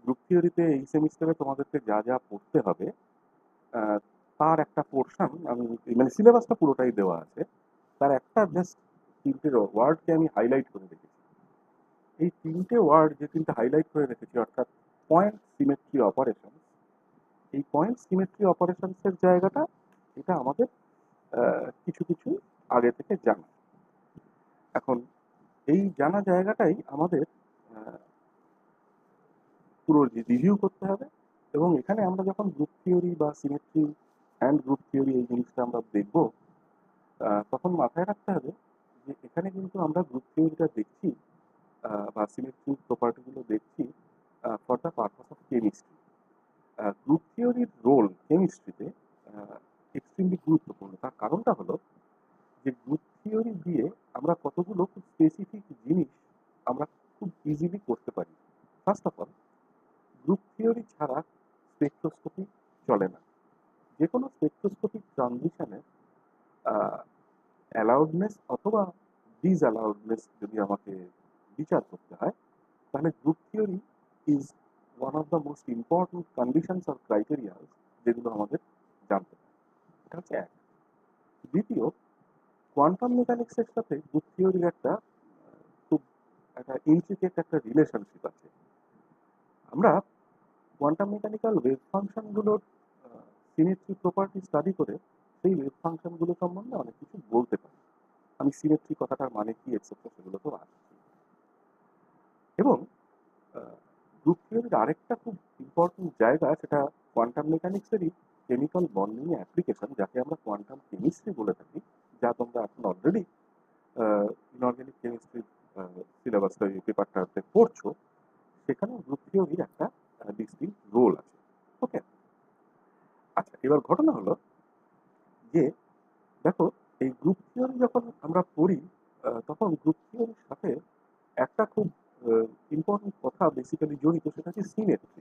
Group থিওরিতে এই সেমিস্টারে তোমাদেরকে যা যা পড়তে হবে আহ, তার একটা পোর্শন আমি মানে সিলেবাসটা পুরোটাই দেওয়া আছে। তার একটা জাস্ট তিনটে ওয়ার্ডকে আমি হাইলাইট করে রেখেছি। এই তিনটে ওয়ার্ড যে তিনটে হাইলাইট করে রেখেছি অর্থাৎ পয়েন্ট সিমেট্রি অপারেশন, এই পয়েন্ট সিমেট্রি অপারেশনসের জায়গাটা এটা আমাদের কিছু কিছু আগে থেকে জানা। এখন এই জানা জায়গাটাই আমাদের আহ, পুরো রিভিউ করতে হবে। এবং এখানে আমরা যখন গ্রুপ থিওরি বা সিমেট্রি অ্যান্ড গ্রুপ থিওরি এই জিনিসটা আমরা দেখব, তখন মাথায় রাখতে হবে যে এখানে কিন্তু আমরা গ্রুপ থিওরিটা দেখছি বা সিমেট্রি প্রপার্টিগুলো দেখছি for the purpose of chemistry. Group থিওরির রোল কেমিস্ট্রিতে এক্সট্রিমলি গুরুত্বপূর্ণ। তার কারণটা হলো যে গ্রুপ থিওরি দিয়ে আমরা কতগুলো খুব স্পেসিফিক জিনিস আমরা খুব ইজিলি করতে পারি। First of all, group theory ছাড়া স্পেকট্রোস্কোপি চলে না। যে কোনো স্পেকট্রোস্কোপিক ট্রানজিশনে অ্যালাউডনেস অথবা ডিসঅ্যালাউডনেস যদি আমাকে বিচার করতে হয়, তাহলে group theory is one of the most important conditions or criteria যেগুলো আমাদের জানতে হয়। এটা হচ্ছে এক। দ্বিতীয়, কোয়ান্টাম মেকানিক্সের সাথে গ্রুপ থিওরির একটা খুব একটা ইন্ট্রিকেট একটা রিলেশনশিপ আছে। আমরা কোয়ান্টাম মেকানিক্যাল ওয়েভ ফাংশনগুলোর সিমেট্রি প্রপার্টি স্টাডি করে সেই ওয়েভ ফাংশনগুলো সম্বন্ধে অনেক কিছু বলতে পারি। আমি সিমেট্রি কথাটার মানে কি এক্সেট্রা সেগুলো তো আসছি। এবং গ্রুপ থিওরির আরেকটা খুব ইম্পর্টেন্ট জায়গা, সেটা কোয়ান্টাম মেকানিক্সেরই কেমিক্যাল বন্ডিং অ্যাপ্লিকেশন, যাকে আমরা কোয়ান্টাম কেমিস্ট্রি বলে থাকি, যা তোমরা এখন অলরেডি ইনঅর্গানিক কেমিস্ট্রির সিলেবাসটা এই পেপারটাতে পড়ছো। সেখানে গ্রুপ থিওরির একটা ডিস্টিংক্ট রোল আছে। ওকে, আচ্ছা, এবার ঘটনা হলো যে দেখো, এই গ্রুপ থিওরি যখন আমরা পড়ি তখন গ্রুপ থিওরির সাথে একটা খুব ইম্পর্টেন্ট কথা বেসিক্যালি জড়িত, সেটা হচ্ছে সিমেট্রি।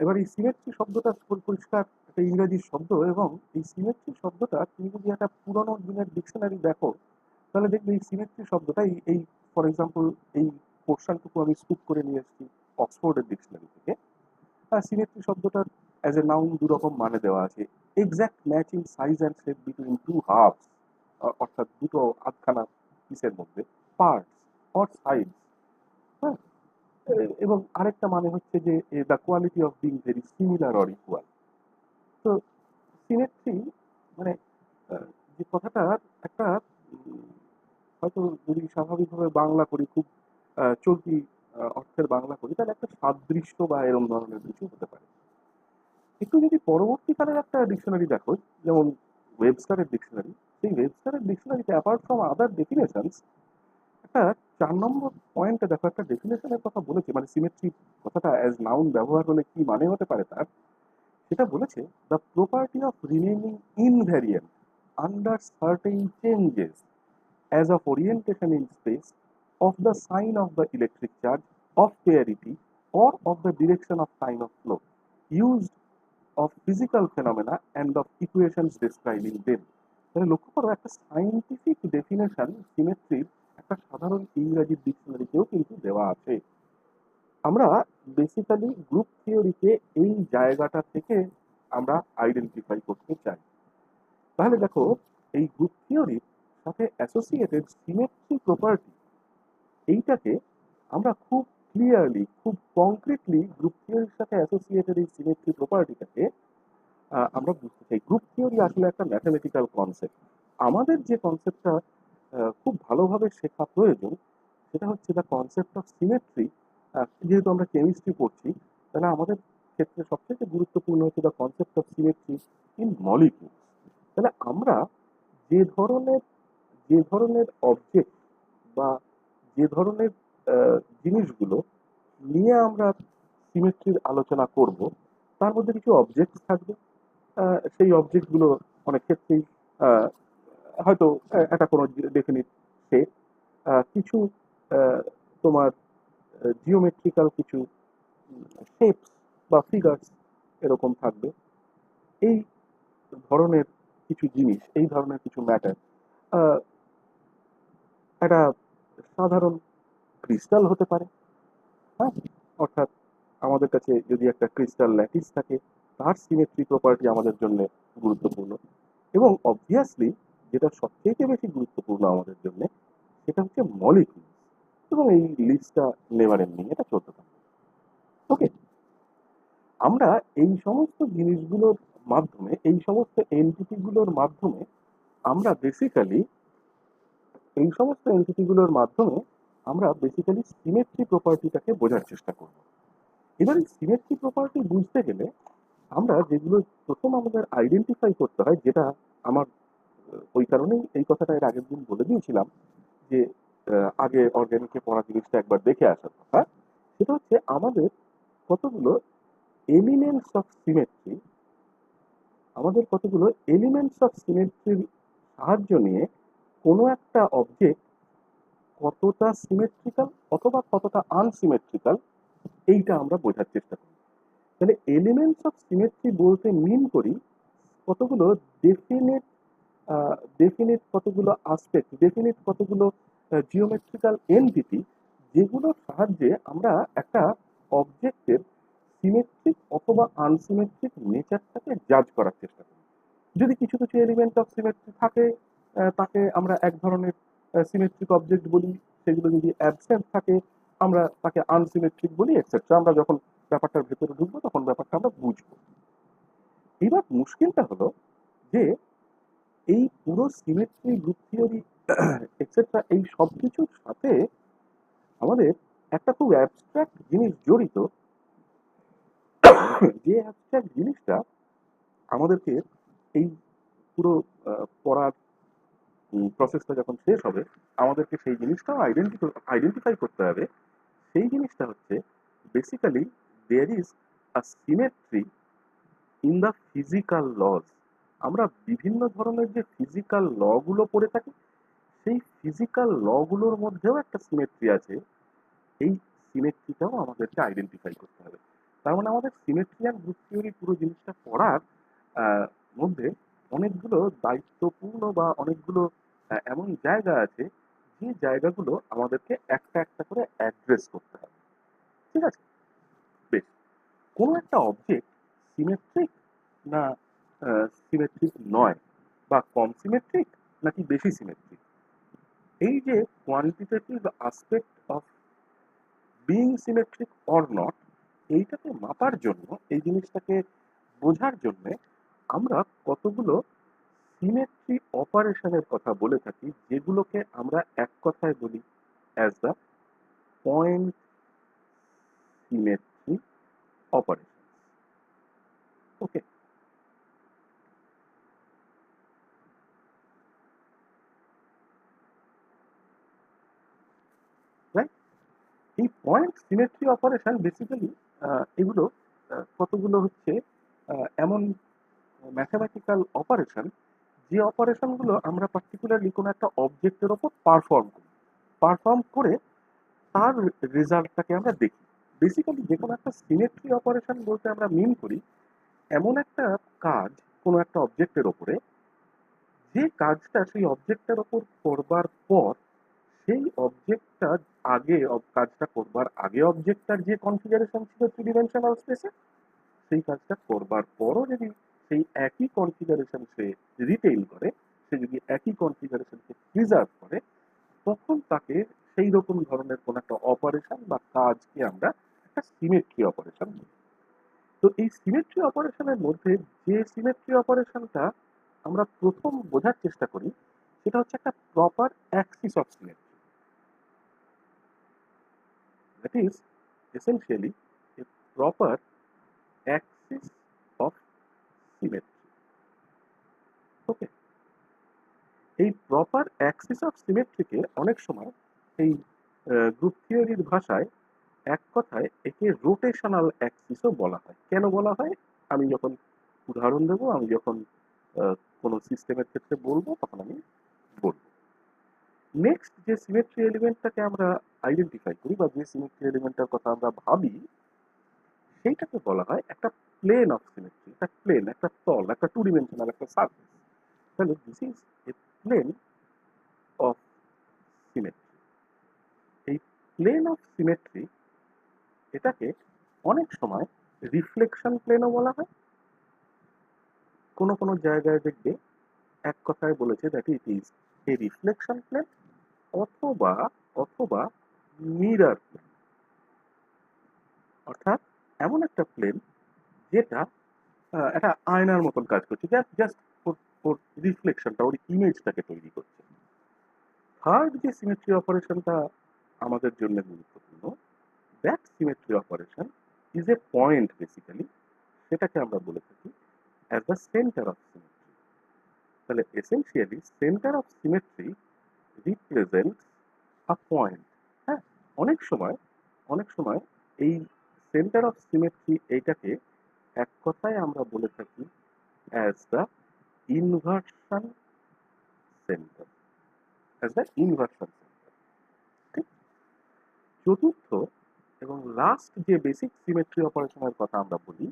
এবার এই সিমেট্রি শব্দটা পরিষ্কার একটা ইংরেজি শব্দ, এবং এই সিমেট্রি শব্দটা তুমি যদি একটা পুরোনো দিনের ডিকশনারি দেখো, তাহলে দেখবে এই সিমেট্রি শব্দটা এই ফর এক্সাম্পল এই পোর্শনটুকু আমি স্কুপ করে নিয়ে এসেছি অক্সফোর্ডের ডিকশনারি থেকে। সিমেট্রি শব্দটার অ্যাজ এ নাউন দুরকম মানে দেওয়া আছে। Exact matching size and shape between two halves, অর্থাৎ দুটো আধখানা পিসের মধ্যে, পার্টস অর সাইড। হ্যাঁ, এবং আরেকটা মানে হচ্ছে যে the quality of being very similar or equal. তো সিমেট্রি মানে আহ, যে কথাটা একটা উম, হয়তো যদি স্বাভাবিকভাবে বাংলা করি, খুব চলতি অর্থের বাংলা করি, তাহলে একটা সাদৃশ্য বা এরম ধরনের কিছু হতে পারে। একটু যদি পরবর্তীকালের একটা ডিকশনারি দেখো, যেমন ওয়েবস্টারের ডিকশনারি, সেই ওয়েবস্টারের ডিকশনারিতে অ্যাপার্ট ফ্রম আদার ডেফিনেশনস একটা 4 নম্বর পয়েন্টে দেখো একটা ডেফিনেশনের কথা বলেছে, মানে সিমেট্রি কথাটা অ্যাজ নাউন ব্যবহার হলে কি মানে হতে পারে তার। সেটা বলেছে the property of remaining invariant under certain changes as of orientation in space, of the sign of the electric charge, of parity, or of the direction of time of flow, used of physical phenomena and of equations describing them. তাহলে লক্ষ্য করো, একটা scientific definition সিমেট্রির একটা সাধারণ ইংরাজি ডিকশনারিতেও কিন্তু দেওয়া আছে। আমরা বেসিক্যালি গ্রুপ থিওরিকে এই জায়গাটা থেকে আমরা আইডেন্টিফাই করতে চাই। তাহলে দেখো, এই গ্রুপ থিওরির সাথে অ্যাসোসিয়েটেড সিমেট্রি প্রপার্টি, এইটাকে আমরা খুব ক্লিয়ারলি, খুব কংক্রিটলি গ্রুপ থিওরির সাথে অ্যাসোসিয়েটেড এই সিমেট্রি প্রপার্টিটাকে আমরা বুঝতে চাই। গ্রুপ থিওরি আসলে একটা ম্যাথমেটিক্যাল কনসেপ্ট। আমাদের যে কনসেপ্টটা খুব ভালোভাবে শেখা প্রয়োজন, সেটা হচ্ছে দ্য কনসেপ্ট অফ সিমেট্রি। যেহেতু আমরা কেমিস্ট্রি পড়ছি, তাহলে আমাদের ক্ষেত্রে সবথেকে গুরুত্বপূর্ণ হচ্ছে the concept of symmetry in molecule. তাহলে আমরা যে ধরনের যে ধরনের অবজেক্ট বা যে ধরনের জিনিসগুলো নিয়ে আমরা সিমেট্রির আলোচনা করব, তার মধ্যে কিছু অবজেক্ট থাকবে। সেই অবজেক্টগুলো অনেক ক্ষেত্রেই আহ, হয়তো একটা কোনো ডেফিনিট শেপ, কিছু আহ, তোমার জিওমেট্রিক্যাল কিছু শেপস বা ফিগার্স এরকম থাকবে। এই ধরনের কিছু জিনিস, এই ধরনের কিছু ম্যাটার একটা সাধারণ ক্রিস্টাল হতে পারে। হ্যাঁ, অর্থাৎ আমাদের কাছে যদি একটা ক্রিস্টাল ল্যাটিস থাকে, তার সিমেট্রি প্রপার্টি আমাদের জন্য গুরুত্বপূর্ণ। এবং অবভিয়াসলি যেটা সবথেকে বেশি গুরুত্বপূর্ণ আমাদের জন্য, সেটা হচ্ছে মলিকিউল। এবং এই লিস্টটা নেভার এন্ডিং, এটা চলতে থাকবে। ওকে, আমরা এই সমস্ত জিনিসগুলোর মাধ্যমে, এই সমস্ত এন্টিটিগুলোর মাধ্যমে আমরা বেসিক্যালি এই সমস্ত এন্টিটিগুলোর মাধ্যমে আমরা বেসিক্যালি সিমেট্রি প্রপার্টিটাকে বোঝার চেষ্টা করব। এবার এই সিমেট্রি প্রপার্টি বুঝতে গেলে আমরা যেগুলো প্রথম আমাদের আইডেন্টিফাই করতে হয়, যেটা আমার ওই কারণেই এই কথাটা এর আগের দিন বলে দিয়েছিলাম যে আগে অর্গানিকে পড়া জিনিসটা একবার দেখে আসার কথা, সেটা হচ্ছে আমাদের কতগুলো এলিমেন্টস অফ সিমেট্রি, আমাদের কতগুলো এলিমেন্টস অফ সিমেট্রির সাহায্য নিয়ে কোনো একটা অবজেক্ট কতটা সিমেট্রিক্যাল অথবা কতটা আনসিমেট্রিক্যাল, এইটা আমরা বোঝার চেষ্টা করি। তাহলে এলিমেন্টস অফ সিমেট্রি বলতে মিন করি কতগুলো ডেফিনিট ডেফিনিট কতগুলো আসপেক্ট, ডেফিনিট কতগুলো জিওমেট্রিক্যাল এন্টিটি, যেগুলোর সাহায্যে আমরা একটা অবজেক্টের সিমেট্রিক অথবা আনসিমেট্রিক নেচারটাকে জাজ করার চেষ্টা করি। যদি কিছু কিছু এলিমেন্ট অফ সিমেট্রি থাকে, তাকে আমরা এক ধরনের সিমেট্রিক অবজেক্ট বলি। সেগুলো যদি অ্যাবসেন্ট থাকে, আমরা তাকে আনসিমেট্রিক বলি, এটসেট্রা। আমরা যখন ব্যাপারটার ভেতরে ঢুকবো তখন ব্যাপারটা আমরা বুঝবো। এবার মুশকিলটা হলো যে এই পুরো সিমেট্রি, গ্রুপ থিওরি, এটসেট্রা, এই সব কিছুর সাথে আমাদের একটা খুব অ্যাবস্ট্রাক্ট জিনিস জড়িত, যে অ্যাবস্ট্রাক্ট জিনিসটা আমাদেরকে এই পুরো পড়ার প্রসেসটা যখন শেষ হবে, আমাদেরকে সেই জিনিসটাও আইডেন্টিফাই করতে হবে। সেই জিনিসটা হচ্ছে basically there is a symmetry in the physical laws. আমরা বিভিন্ন ধরনের যে ফিজিক্যাল লগুলো পড়ে থাকি, সেই ফিজিক্যাল লগুলোর মধ্যেও একটা সিমেট্রি আছে। এই সিমেট্রিটাও আমাদেরকে আইডেন্টিফাই করতে হবে। তার মানে আমাদের সিমেট্রি অ্যান্ড গ্রুপ থিওরি পুরো জিনিসটা পড়ার মধ্যে অনেকগুলো দায়িত্বপূর্ণ বা অনেকগুলো এমন জায়গা আছে, যে জায়গাগুলো আমাদেরকে একটা একটা করে অ্যাড্রেস করতে হবে। ঠিক আছে? বেশ, কোনো একটা অবজেক্ট সিমেট্রিক না সিমেট্রিক নয়, বা কম সিমেট্রিক নাকি বেশি সিমেট্রিক, এই যে quantitative aspect of being symmetric or not, এইটাকে মাপার জন্য, এই জিনিসটাকে বোঝার জন্য আমরা কতগুলো সিমেট্রি অপারেশনের কথা বলে থাকি, যেগুলোকে আমরা এক কথায় বলি as the point symmetry operation. Okay, right? এই পয়েন্ট সিমেট্রি অপারেশন বেসিক্যালি এগুলো কতগুলো হচ্ছে এমন ম্যাথামেটিক্যাল অপারেশন, যে অপারেশনগুলো আমরা পার্টিকুলারলি কোনো একটা অবজেক্টের ওপর পারফর্ম করে তার রেজাল্টটাকে আমরা দেখি। বেসিক্যালি যে কোনো একটা সিমেট্রি অপারেশন বলতে আমরা মিন করি এমন একটা কাজ কোনো একটা অবজেক্টের ওপরে, যে কাজটা সেই অবজেক্টটার ওপর করবার পর সেই অবজেক্টটা কাজটা করবার আগে অবজেক্টটার যে কনফিগারেশন ছিল থ্রি ডিমেনশনাল স্পেসে, সেই কাজটা করবার পরও যদি সেই একই কনফিগারেশন সে রিটেইন করে, সে যদি একই কনফিগারেশনকে প্রিজার্ভ করে, তখন তাকে সেই রকম ধরনের কোন একটা অপারেশন বা কাজকে আমরা একটা সিমেট্রি অপারেশন বলি। তো এই সিমেট্রি অপারেশনের মধ্যে যে সিমেট্রি অপারেশনটা আমরা প্রথম বোঝার চেষ্টা করি, সেটা হচ্ছে একটা proper axis of symmetry. That is essentially a proper axis of symmetry. Okay, এই প্রপার অ্যাক্সিস অফ সিমেট্রিকে অনেক সময় এই গ্রুপ থিওরির ভাষায় এক কথায় একে রোটেশনাল অ্যাক্সিসও বলা হয়। কেন বলা হয় আমি যখন উদাহরণ দেবো, আমি যখন কোনো সিস্টেমের ক্ষেত্রে বলবো, তখন আমি বলবো। নেক্সট যে সিমেট্রি এলিমেন্টটাকে আমরা আইডেন্টিফাই করি, বা যে সিমেট্রি এলিমেন্টটার কথা আমরা ভাবি, সেইটাকে বলা হয় একটা প্লেন অফ সিমেট্রি। একটা প্লেন, একটা তল, একটা টু ডিমেনশনাল একটা সারফেস। তাহলে this is a plane of symmetry. এই প্লেন অফ সিমেট্রি, এটাকে অনেক সময় রিফ্লেকশন প্লেনও বলা হয়। কোনো কোনো জায়গায় দেখবে এক কথায় বলেছে that it is a reflection plane অথবা অথবা মিরর প্লেন, অর্থাৎ এমন একটা প্লেন যেটা একটা আয়নার মতন কাজ করছে, জাস্ট ওর রিফ্লেকশনটা, ওর ইমেজটাকে তৈরি করছে। থার্ড যে সিমেট্রি অপারেশনটা আমাদের জন্য গুরুত্বপূর্ণ, that symmetry operation is a point basically, সেটাকে আমরা বলে থাকি as the centre of symmetry. তাহলে essentially centre of symmetry represents a point. হ্যাঁ, অনেক সময় অনেক সময় এই সেন্টার অফ সিমেট্রি এইটাকে এক কথায় আমরা বলে থাকি as the inversion centre, as the inversion centre. ঠিক। চতুর্থ এবং লাস্ট যে বেসিক সিমেট্রি অপারেশনের কথা আমরা বলি,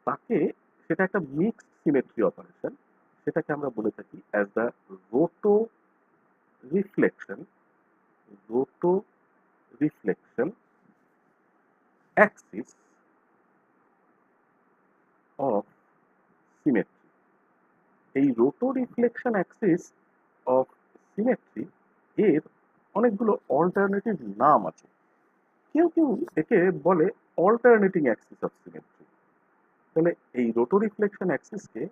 তাকে, সেটা একটা মিক্সড সিমেট্রি অপারেশন, সেটাকে আমরা বলে থাকি as the roto reflection, roto reflection axis of symmetry. এই roto reflection axis of symmetry এর অনেকগুলো অল্টারনেটিভ নাম আছে। কেউ কেউ একে বলে অল্টারনেটিং অ্যাক্সিস অফ সিমেট্রি। তাহলে এই রোটো রিফ্লেকশন অ্যাক্সিসকে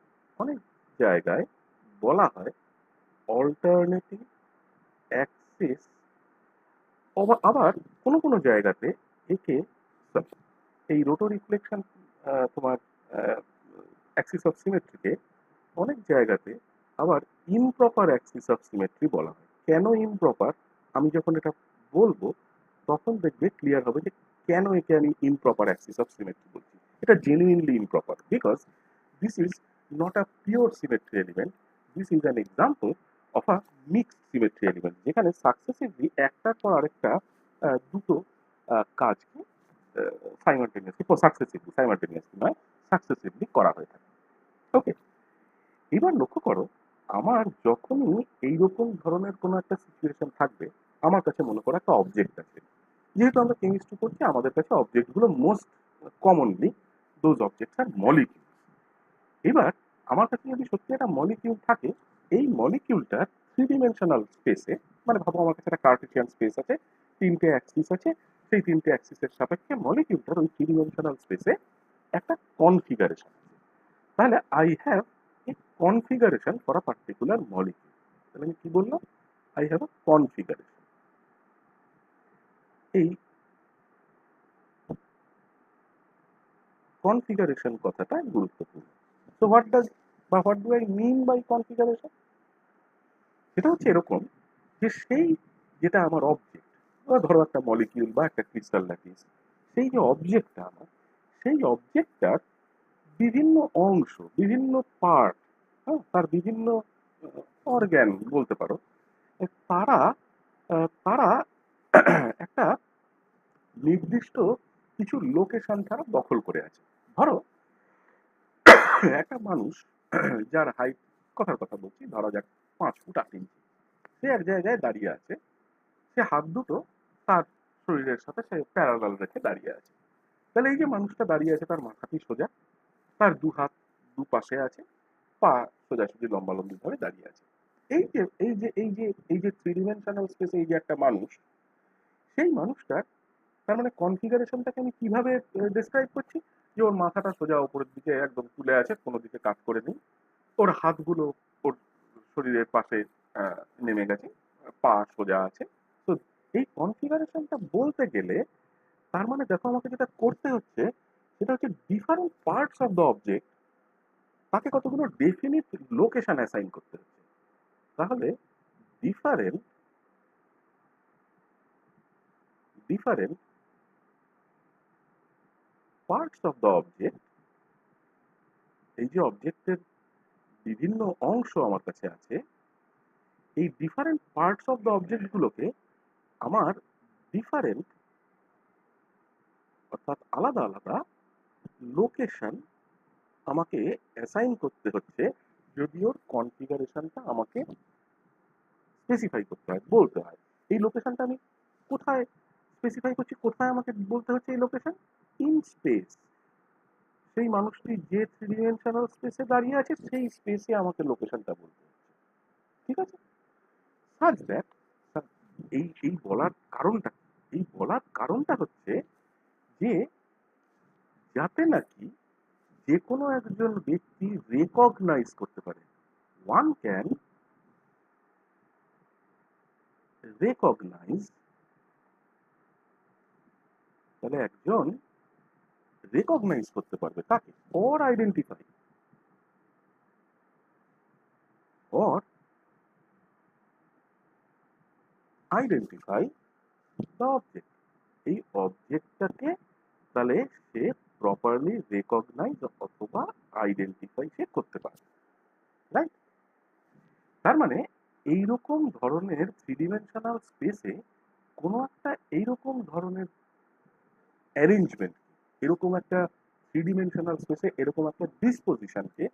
অনেক জায়গায় বলা হয় অল্টারনেটিং অ্যাক্সিস, আবার কোনো কোনো জায়গাতে একে, এই রোটো রিফ্লেকশন তোমার অ্যাক্সিস অফ সিমেট্রিকে অনেক জায়গাতে আবার ইমপ্রপার অ্যাক্সিস অফ সিমেট্রি বলা হয়। কেন ইমপ্রপার, আমি যখন এটা বলবো তখন দেখবে ক্লিয়ার হবে যে কেন একে আমি ইমপ্রপার অ্যাক্সিস অফ সিমেট্রি বলছি। এটা genuinely improper because this is not a pure symmetry element, this is an example of a mixed symmetry element, যেখানে সাকসেসিভলি একটার পর আরেকটা দুটো কাজকে সাইমালটেনিয়াসলি নয়, সাকসেসিভলি করা হয়ে থাকে। ওকে, এবার লক্ষ্য করো, আমার যখনই এইরকম ধরনের কোনো একটা সিচুয়েশন থাকবে, আমার কাছে মনে করো একটা অবজেক্ট আছে, যেহেতু আমরা কেমিস্ট্রি করছি আমাদের কাছে অবজেক্টগুলো মোস্ট কমনলি দোজ অবজেক্টস আর মলিকিউল। এবার আমার কাছে যদি সত্যি একটা মলিকিউল থাকে, এই মলিকিউলটা থ্রি ডিমেনশনাল স্পেসে, মানে ভাবো আমার কাছে একটা কার্টেসিয়ান স্পেস আছে, তিনটে অ্যাক্সিস আছে, সেই তিনটে অ্যাক্সিসের সাপেক্ষে মলিকিউলটার ওই থ্রি ডিমেনশনাল স্পেসে একটা কনফিগারেশন আছে। তাহলে I have a configuration for a particular molecule. তাহলে আমি কি বললাম, আই হ্যাভ আ কনফিগারেশন। এই কনফিগারেশন কথাটা গুরুত্বপূর্ণ। So what do I mean by configuration? সেটা হচ্ছে এরকম যে সেই, যেটা আমার অবজেক্ট, ধরো একটা মলিকিউল বা একটা ক্রিস্টাল ল্যাটিস, সেই যে অবজেক্টটা আমার, সেই অবজেক্টটার বিভিন্ন অংশ, বিভিন্ন পার্ট, হ্যাঁ, তার বিভিন্ন অর্গ্যান বলতে পারো, তারা তারা একটা নির্দিষ্ট কিছু লোকেশন তারা দখল করে আছে। ধরো একটা মানুষ যার হাইট, কথার কথা বলছি, ধরা যাক 5 ফুট 8 ইঞ্চি, সে এক জায়গায় দাঁড়িয়ে আছে, সে হাত দুটো তার শরীরের সাথে সে প্যারালাল রেখে দাঁড়িয়ে আছে। তাহলে এই যে মানুষটা দাঁড়িয়ে আছে তার মাথাটি সোজা, তার দু হাত দুপাশে আছে, পা সোজাসুজি লম্বালম্বি ভাবে দাঁড়িয়ে আছে। এই যে থ্রি ডিমেনশনাল স্পেসে এই যে একটা মানুষ, সেই মানুষটার, তার মানে কনফিগারেশনটাকে আমি কিভাবে ডেসক্রাইব করছি, যে ওর মাথাটা সোজা উপরের দিকে একদম তুলে আছে, কোনো দিকে কাত করে নেই, ওর হাতগুলো ওর শরীরের পাশে নেমে গেছে, পা সোজা আছে। তো এই কনফিগারেশনটা বলতে গেলে, তার মানে দেখো আমাকে যেটা করতে হচ্ছে সেটা হচ্ছে different parts of the object, তাকে কতগুলো ডেফিনিট লোকেশন অ্যাসাইন করতে হচ্ছে। তাহলে different different parts of the object, এই যে অবজেক্টের বিভিন্ন অংশ আমার কাছে আছে, এই ডিফারেন্ট পার্টস অফ দ্য অবজেক্টগুলোকে আমার ডিফারেন্ট, অর্থাৎ আলাদা আলাদা লোকেশন আমাকে অ্যাসাইন করতে হচ্ছে, যদি ওর কনফিগারেশনটা আমাকে স্পেসিফাই করতে হয়, বলতে হয়। এই লোকেশনটা আমি কোথায় স্পেসিফাই করছি, কোথায় আমাকে বলতে হচ্ছে এই লোকেশন? ইন স্পেস, সেই মানুষটি যে থ্রি ডিমেনশনাল স্পেসে দাঁড়িয়ে আছে সেই স্পেসে আমাকে লোকেশনটা বলতে হচ্ছে, ঠিক আছে? সাজ দ্যাট, এই এই বলার কারণটা কি? এই বলার কারণটা হচ্ছে যে যাতে নাকি যে কোনো একজন ব্যক্তি রেকগনাইজ করতে পারে, ওয়ান ক্যান রেকগনাইজ, তাহলে একজন রেকগনাইজ করতে পারবে কাকে? Or identify, or identify the object, এই অবজেক্টটাকে তাহলে সে প্রপারলি রেকগনাইজ অথবা আইডেন্টিফাই সে করতে পারে, রাইট? তার মানে এইরকম ধরনের থ্রি ডিমেনশনাল স্পেসে কোনো একটা এইরকম ধরনের অ্যারেঞ্জমেন্ট, এরকম একটা থ্রি ডিমেনশনাল স্পেসে এরকম একটা ডিসপোজিশনকে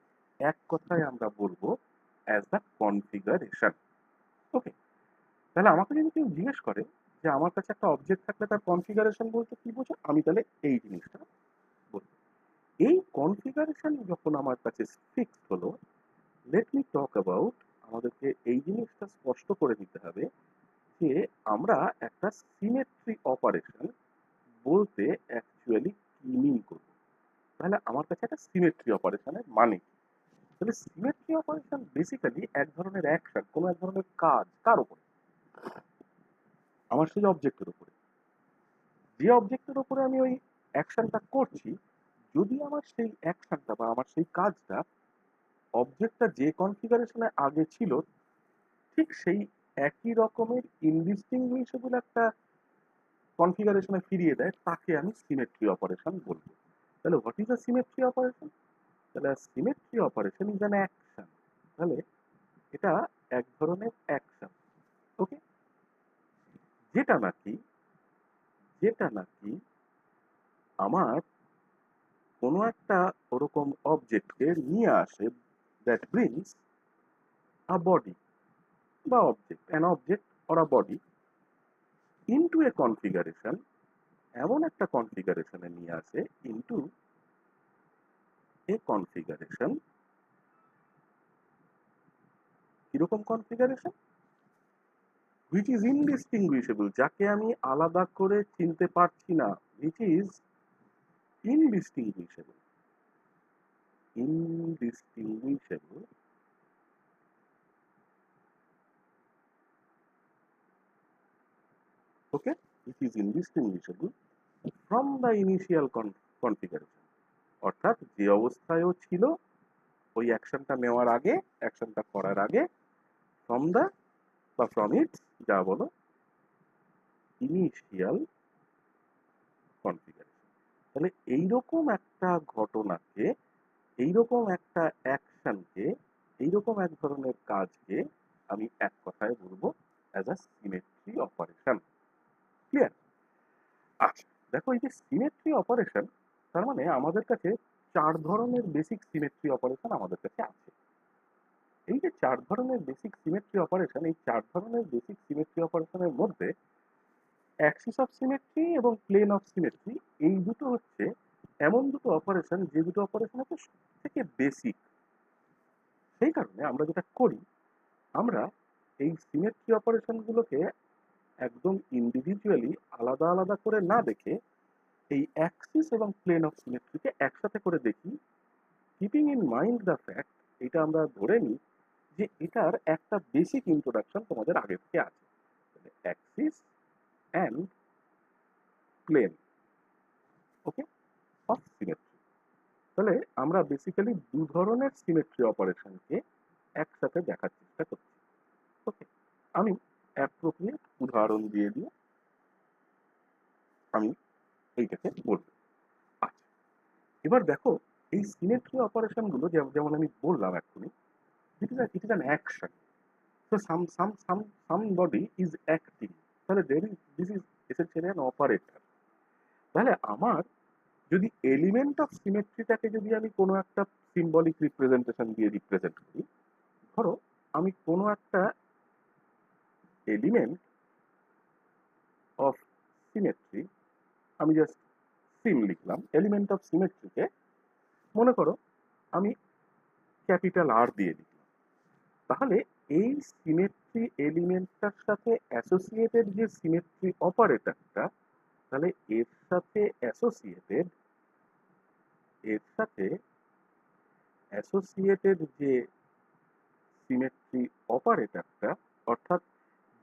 এক কথায় আমরা বলবো অ্যাজ দ্য কনফিগারেশন। ওকে, তাহলে আমাকে যদি কেউ জিজ্ঞেস করে যে আমার কাছে একটা অবজেক্ট থাকলে তার কনফিগারেশন বলতে কি বোঝো, আমি তাহলে এই জিনিসটা বলবো। এই কনফিগারেশন যখন আমার কাছে ফিক্সড হলো, লেট মি টক অ্যাবাউট, আমাদেরকে এই জিনিসটা স্পষ্ট করে দিতে হবে যে আমরা একটা সিমেট্রি অপারেশন বলতে অ্যাকচুয়ালি কি মিন করব। তাহলে আমার কাছে একটা সিমেট্রি অপারেশনের মানে কি? তাহলে সিমেট্রি অপারেশন বেসিক্যালি এক ধরনের অ্যাকশন, কোনো এক ধরনের কাজ, কার উপরে? আমার সেই অবজেক্টের উপরে। যে অবজেক্টের উপরে আমি ওই অ্যাকশনটা করছি, যদি আমার সেই অ্যাকশনটা বা আমার সেই কাজটা অবজেক্টটা যে কনফিগারেশনে আগে ছিল ঠিক সেই একই রকমের ইনডিস্টিংগুইশেবল একটা কনফিগারেশনে ফিরিয়ে দেয়, তাকে আমি সিমেট্রি অপারেশন বলবো। তাহলে what is a symmetry operation? তাহলে symmetry operation is an action. তাহলে এটা এক ধরনের অ্যাকশন, ওকে, যেটা নাকি যেটা নাকি আমার কোনো একটা ওরকম অবজেক্টকে নিয়ে আসে, দ্যাট ব্রিংস আ বডি বা object, an object or a body into a configuration, এমন একটা কনফিগারেশনে নিয়ে আসে, ইনটু এ কনফিগারেশন, কিরকম কনফিগারেশন? হুইচ ইজ ইনডিস্টিংগুইশেবল, যাকে আমি আলাদা করে চিনতে পারছি না, which is indistinguishable, indistinguishable, okay, which is indistinguishable from the initial configuration, অর্থাৎ যে অবস্থায় ও ছিল ওই অ্যাকশনটা নেওয়ার আগে, অ্যাকশনটা করার আগে, ফ্রম দ্য বা ফ্রম ইটস, যা বলো, ইনিশিয়াল কনফিগারেশন। তাহলে এইরকম একটা ঘটনাকে, এইরকম একটা অ্যাকশনকে, এইরকম এক ধরনের কাজকে আমি এক কথায় বলবো as a symmetry operation. Clear? আচ্ছা, দেখো এই যে সিমেট্রি অপারেশন, তার মানে আমাদের কাছে চার ধরনের বেসিক সিমেট্রি অপারেশন আমাদের কাছে আছে। এই যে চার ধরনের বেসিক সিমেট্রি অপারেশন, এই চার ধরনের বেসিক সিমেট্রি অপারেশনের মধ্যে অ্যাক্সিস অফ সিমেট্রি এবং প্লেন অফ সিমেট্রি, এই দুটো হচ্ছে এমন দুটো অপারেশন যে দুটো অপারেশন হচ্ছে সব থেকে বেসিক। সেই কারণে আমরা যেটা করি, আমরা এই সিমেট্রি অপারেশনগুলোকে একদম ইন্ডিভিজুয়ালি আলাদা আলাদা করে না দেখে এই অ্যাক্সিস এবং প্লেন অফ সিমেট্রিকে একসাথে করে দেখি, keeping in mind the fact, এটা আমরা ধরে নিই যে এটার একটা বেসিক ইন্ট্রোডাকশন তোমাদের আগে থেকে আছে, axis and plane, okay, of symmetry. তাহলে আমরা বেসিক্যালি দু ধরনের সিমেট্রি অপারেশনকে একসাথে দেখার চেষ্টা করছি। ওকে, আমি অ্যাপ্রোপ্রিয়েট উদাহরণ দিয়ে দিয়ে আমি এইটাকে বলবো। আচ্ছা, এবার দেখো এই সিমেট্রি অপারেশনগুলো যেমন আমি বললাম এক্ষুনি, it is an action. So somebody is acting. তাহলে this is essentially an operator. তাহলে আমার যদি এলিমেন্ট অফ সিমেট্রিটাকে যদি আমি কোনো একটা সিম্বলিক রিপ্রেজেন্টেশন দিয়ে রিপ্রেজেন্ট করি, ধরো আমি কোনো একটা এলিমেন্ট অফ সিমেট্রি আমি জাস্ট সিম লিখলাম, এলিমেন্ট অফ সিমেট্রিকে মনে করো আমি ক্যাপিটাল আর দিয়ে লিখলাম। তাহলে এই সিমেট্রি এলিমেন্টটার সাথে অ্যাসোসিয়েটেড যে সিমেট্রি অপারেটরটা, তাহলে এর সাথে অ্যাসোসিয়েটেড এর সাথে অ্যাসোসিয়েটেড যে সিমেট্রি অপারেটরটা, অর্থাৎ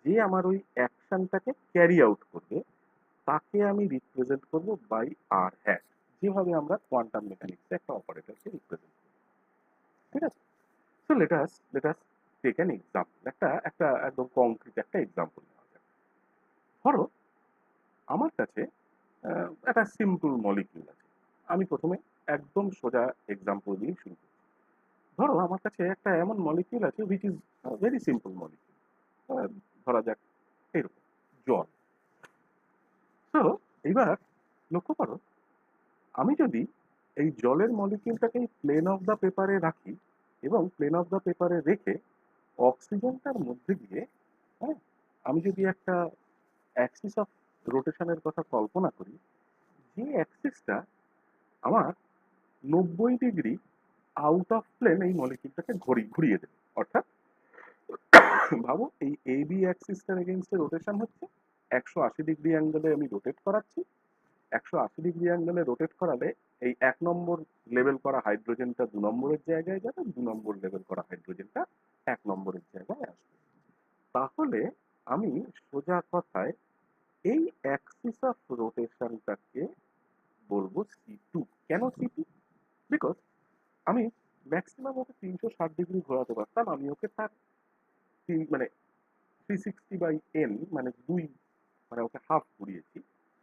যে আমার ওই অ্যাকশনটাকে ক্যারি আউট করবে, তাকে আমি রিপ্রেজেন্ট করব বাই আর হ্যাট, যেভাবে আমরা কোয়ান্টাম মেকানিক্সে একটা অপারেটরকে রিপ্রেজেন্ট করি। ঠিক আছে? So let us take an example, একটা একদম কংক্রিট একটা এক্সাম্পল নেওয়া যাক। ধরো আমার কাছে একটা সিম্পল মলিকিউল আছে। আমি প্রথমে একদম সোজা এক্সাম্পল দিয়ে শুরু করি। ধরো আমার কাছে একটা এমন মলিকিউল আছে which is very simple molecule, ধরা যাক এরকম জল। তো এইবার লক্ষ্য করো, আমি যদি এই জলের মলিকিউলটাকে প্লেন অফ দ্য পেপারে রাখি এবং প্লেন অফ দ্য পেপারে রেখে অক্সিজেনটার মধ্যে দিয়ে, হ্যাঁ, আমি যদি একটা অ্যাক্সিস অফ রোটেশনের কথা কল্পনা করি, যে অ্যাক্সিসটা আমার 90 ডিগ্রি আউট অফ প্লেন এই মলিকিউলটাকে ঘুরিয়ে দেবে। অর্থাৎ ভাবো এই এ বি অ্যাক্সিসটার এগেইনস্টে রোটেশন হচ্ছে 180 ডিগ্রি অ্যাঙ্গেলে আমি রোটেট করাচ্ছি। 180 ডিগ্রি অ্যাঙ্গেলে রোটেট করালে এই 1 নম্বর লেভেল করা হাইড্রোজেনটা 2 নম্বরের জায়গায় যাবে, 2 নম্বর লেভেল করা হাইড্রোজেনটা 1 নম্বরের জায়গায় আসবে। তাহলে আমি সোজা কথায় এই অ্যাক্সিস অফ রোটেশনটাকে বলবো সি টু। কেন সি টু? বিকজ আমি ম্যাক্সিমাম ওকে 360 ডিগ্রি ঘোরাতে পারতাম, আমি ওকে তার মানে 360/n মানে 2, মানে ওকে হাফ ঘুরিয়েছি,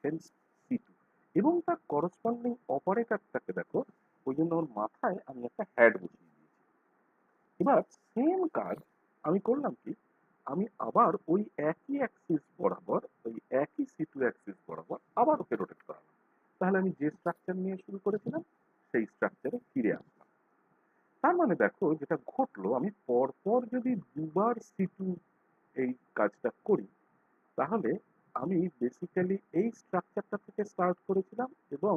হেন্স সি টু। এবং তার করসপন্ডিং অপারেটরটাকে দেখো, ওই জন্য ওর মাথায় আমি একটা হ্যাড বসিয়ে দিয়েছি। এবার সেম কাজ আমি করলাম কি, আমি আবার ওই একই অ্যাক্সিস বরাবর, ওই একই সি টু অ্যাক্সিস বরাবর আবার ওকে রোটেট করালাম। তাহলে আমি যে স্ট্রাকচার নিয়ে শুরু করেছিলাম সেই স্ট্রাকচারে ফিরে আসলাম। তার মানে দেখো যেটা ঘটলো, আমি পরপর যদি দুবার সি টু এই কাজটা করি, তাহলে আমি বেসিক্যালি এই স্ট্রাকচারটা থেকে স্টার্ট করেছিলাম এবং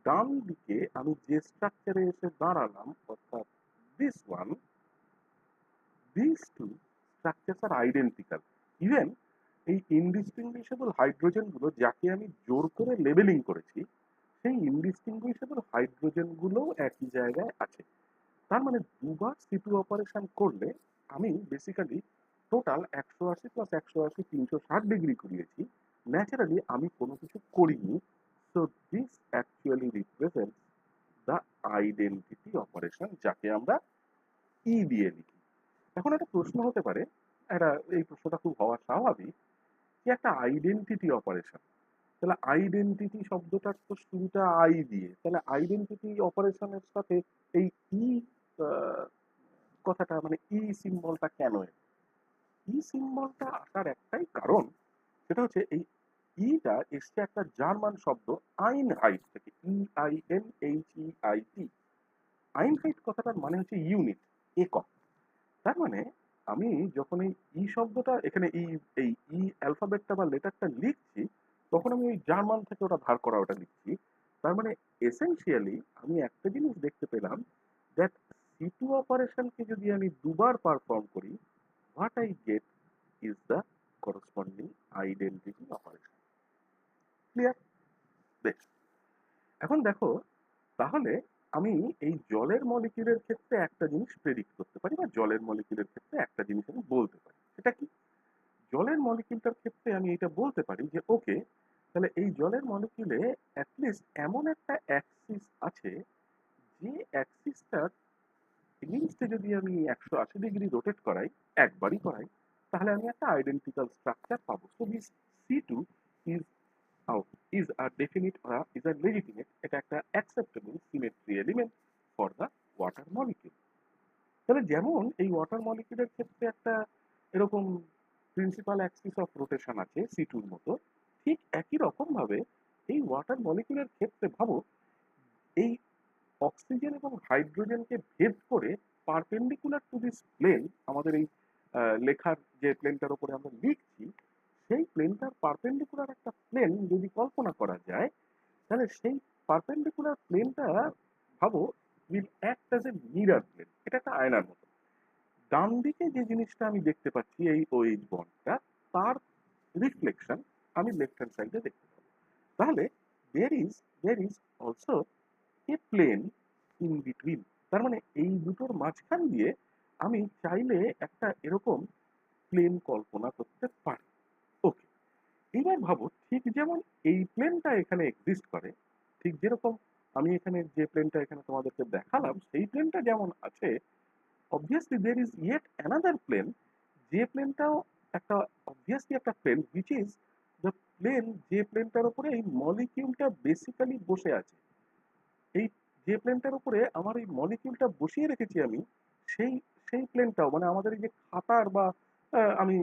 ডান দিকে আমি যে স্ট্রাকচারে এসে দাঁড়ালাম, অর্থাৎ this one, this two structures are identical. Even এই ইনডিস্টিংগুইশেবল হাইড্রোজেনগুলো যাকে আমি জোর করে লেবেলিং করেছি, সেই ইনডিস্টিংগুইশেবল হাইড্রোজেনগুলোও একই জায়গায় আছে। তার মানে দুবার সি টু অপারেশন করলে আমি বেসিক্যালি টোটাল 180 + 180 360 ডিগ্রি ঘুরিয়েছি। ন্যাচারালি আমি কোনো কিছু করিনি। So this actually represent the identity operation, যাকে আমরা ই দিয়ে লিখি। এখন একটা প্রশ্ন হতে পারে, একটা এই প্রশ্নটা খুব হওয়া স্বাভাবিক, যে একটা আইডেন্টিটি অপারেশন, তাহলে আইডেন্টিটি শব্দটার তো শুরুটা আই দিয়ে, তাহলে আইডেন্টিটি অপারেশনের সাথে এই ই কথাটা মানে ই সিম্বলটা কেন এলো? ই সিম্বলটা আসার একটাই কারণ, সেটা হচ্ছে এই ইটা এসছে একটা জার্মান শব্দ আইনহাইট থেকে, EINHEIT। আইনহাইট কথাটার মানে হচ্ছে ইউনিট, একক। তার মানে আমি যখন এই ই শব্দটা এখানে এই ই অ্যালফাবেটটা বা লেটারটা লিখছি, তখন আমি ওই জার্মান থেকে ওটা ধার করা ওটা লিখছি। তার মানে এসেনশিয়ালি আমি একটা জিনিস দেখতে পেলাম, দ্যাট সি টু অপারেশনকে যদি আমি দুবার পারফর্ম করি, what I get is the corresponding identity operation. Clear? বেশ, এখন দেখো, তাহলে আমি এই জলের মলিকিউলের ক্ষেত্রে একটা জিনিস প্রেডিক্ট করতে পারি, বা জলের মলিকিউলের ক্ষেত্রে একটা জিনিস আমি বলতে পারি। সেটা কি? জলের মলিকিউলটার ক্ষেত্রে আমি এটা বলতে পারি যে ওকে, তাহলে এই জলের মলিকিউলে অ্যাটলিস্ট এমন একটা অ্যাক্সিস আছে, যে অ্যাক্সিসটার এগেইনস্টে যদি আমি 180 ডিগ্রি রোটেট করাই, একবারই করাই, তাহলে আমি একটা আইডেন্টিক্যাল স্ট্রাকচার পাবো। So this C two is is a definite or is a legitimate, এটা একটা acceptable symmetry element for the water molecule। তাহলে যেমন এই ওয়াটার মলিকিউলের ক্ষেত্রে একটা এরকম প্রিন্সিপাল অ্যাক্সিস অফ রোটেশন আছে সি টুর মতো, ঠিক একই রকম ভাবে এই ওয়াটার মলিকিউলের ক্ষেত্রে ভাবো, এই অক্সিজেন এবং হাইড্রোজেনকে ভেদ করে পারপেন্ডিকুলার টু দিস প্লেন, আমাদের এই লেখার যে প্লেনটার উপরে আমরা লিখছি, সেই প্লেনটার পারপেন্ডিকুলার একটা প্লেন যদি কল্পনা করা যায়, তাহলে সেই পারপেন্ডিকুলার প্লেনটা ভাবো will act as a mirror plane, এটা একটা আয়নার মতো। ডান দিকে যে জিনিসটা আমি দেখতে পাচ্ছি এই ওএইচ বন্ডটা, তার রিফ্লেকশন আমি লেফট হ্যান্ড সাইডে দেখতে পাবো। তাহলে there is also a plane in between. তার মানে এই দুটোর মাঝখান দিয়ে আমি চাইলে একটা এরকম প্লেন কল্পনা করতে পারি। ওকে, এবার ভাবো ঠিক যেমন এই প্লেনটা এখানে এক্সিস্ট করে, ঠিক যেরকম আমি এখানে যে প্লেনটা এখানে তোমাদেরকে দেখালাম সেই প্লেনটা যেমন আছে, obviously there is yet another plane, যে প্লেনটাও একটা অবভিয়াসলি একটা plane which is the plane, যে প্লেনটার উপরে এই মলিকিউলটা বেসিক্যালি বসে আছে। এই যে প্লেনটার উপরে আমার এই মলিকিউলটা বসিয়ে রেখেছি আমি, সেই সেই প্লেনটাও মানে আমাদের এই যে খাতার বা আমি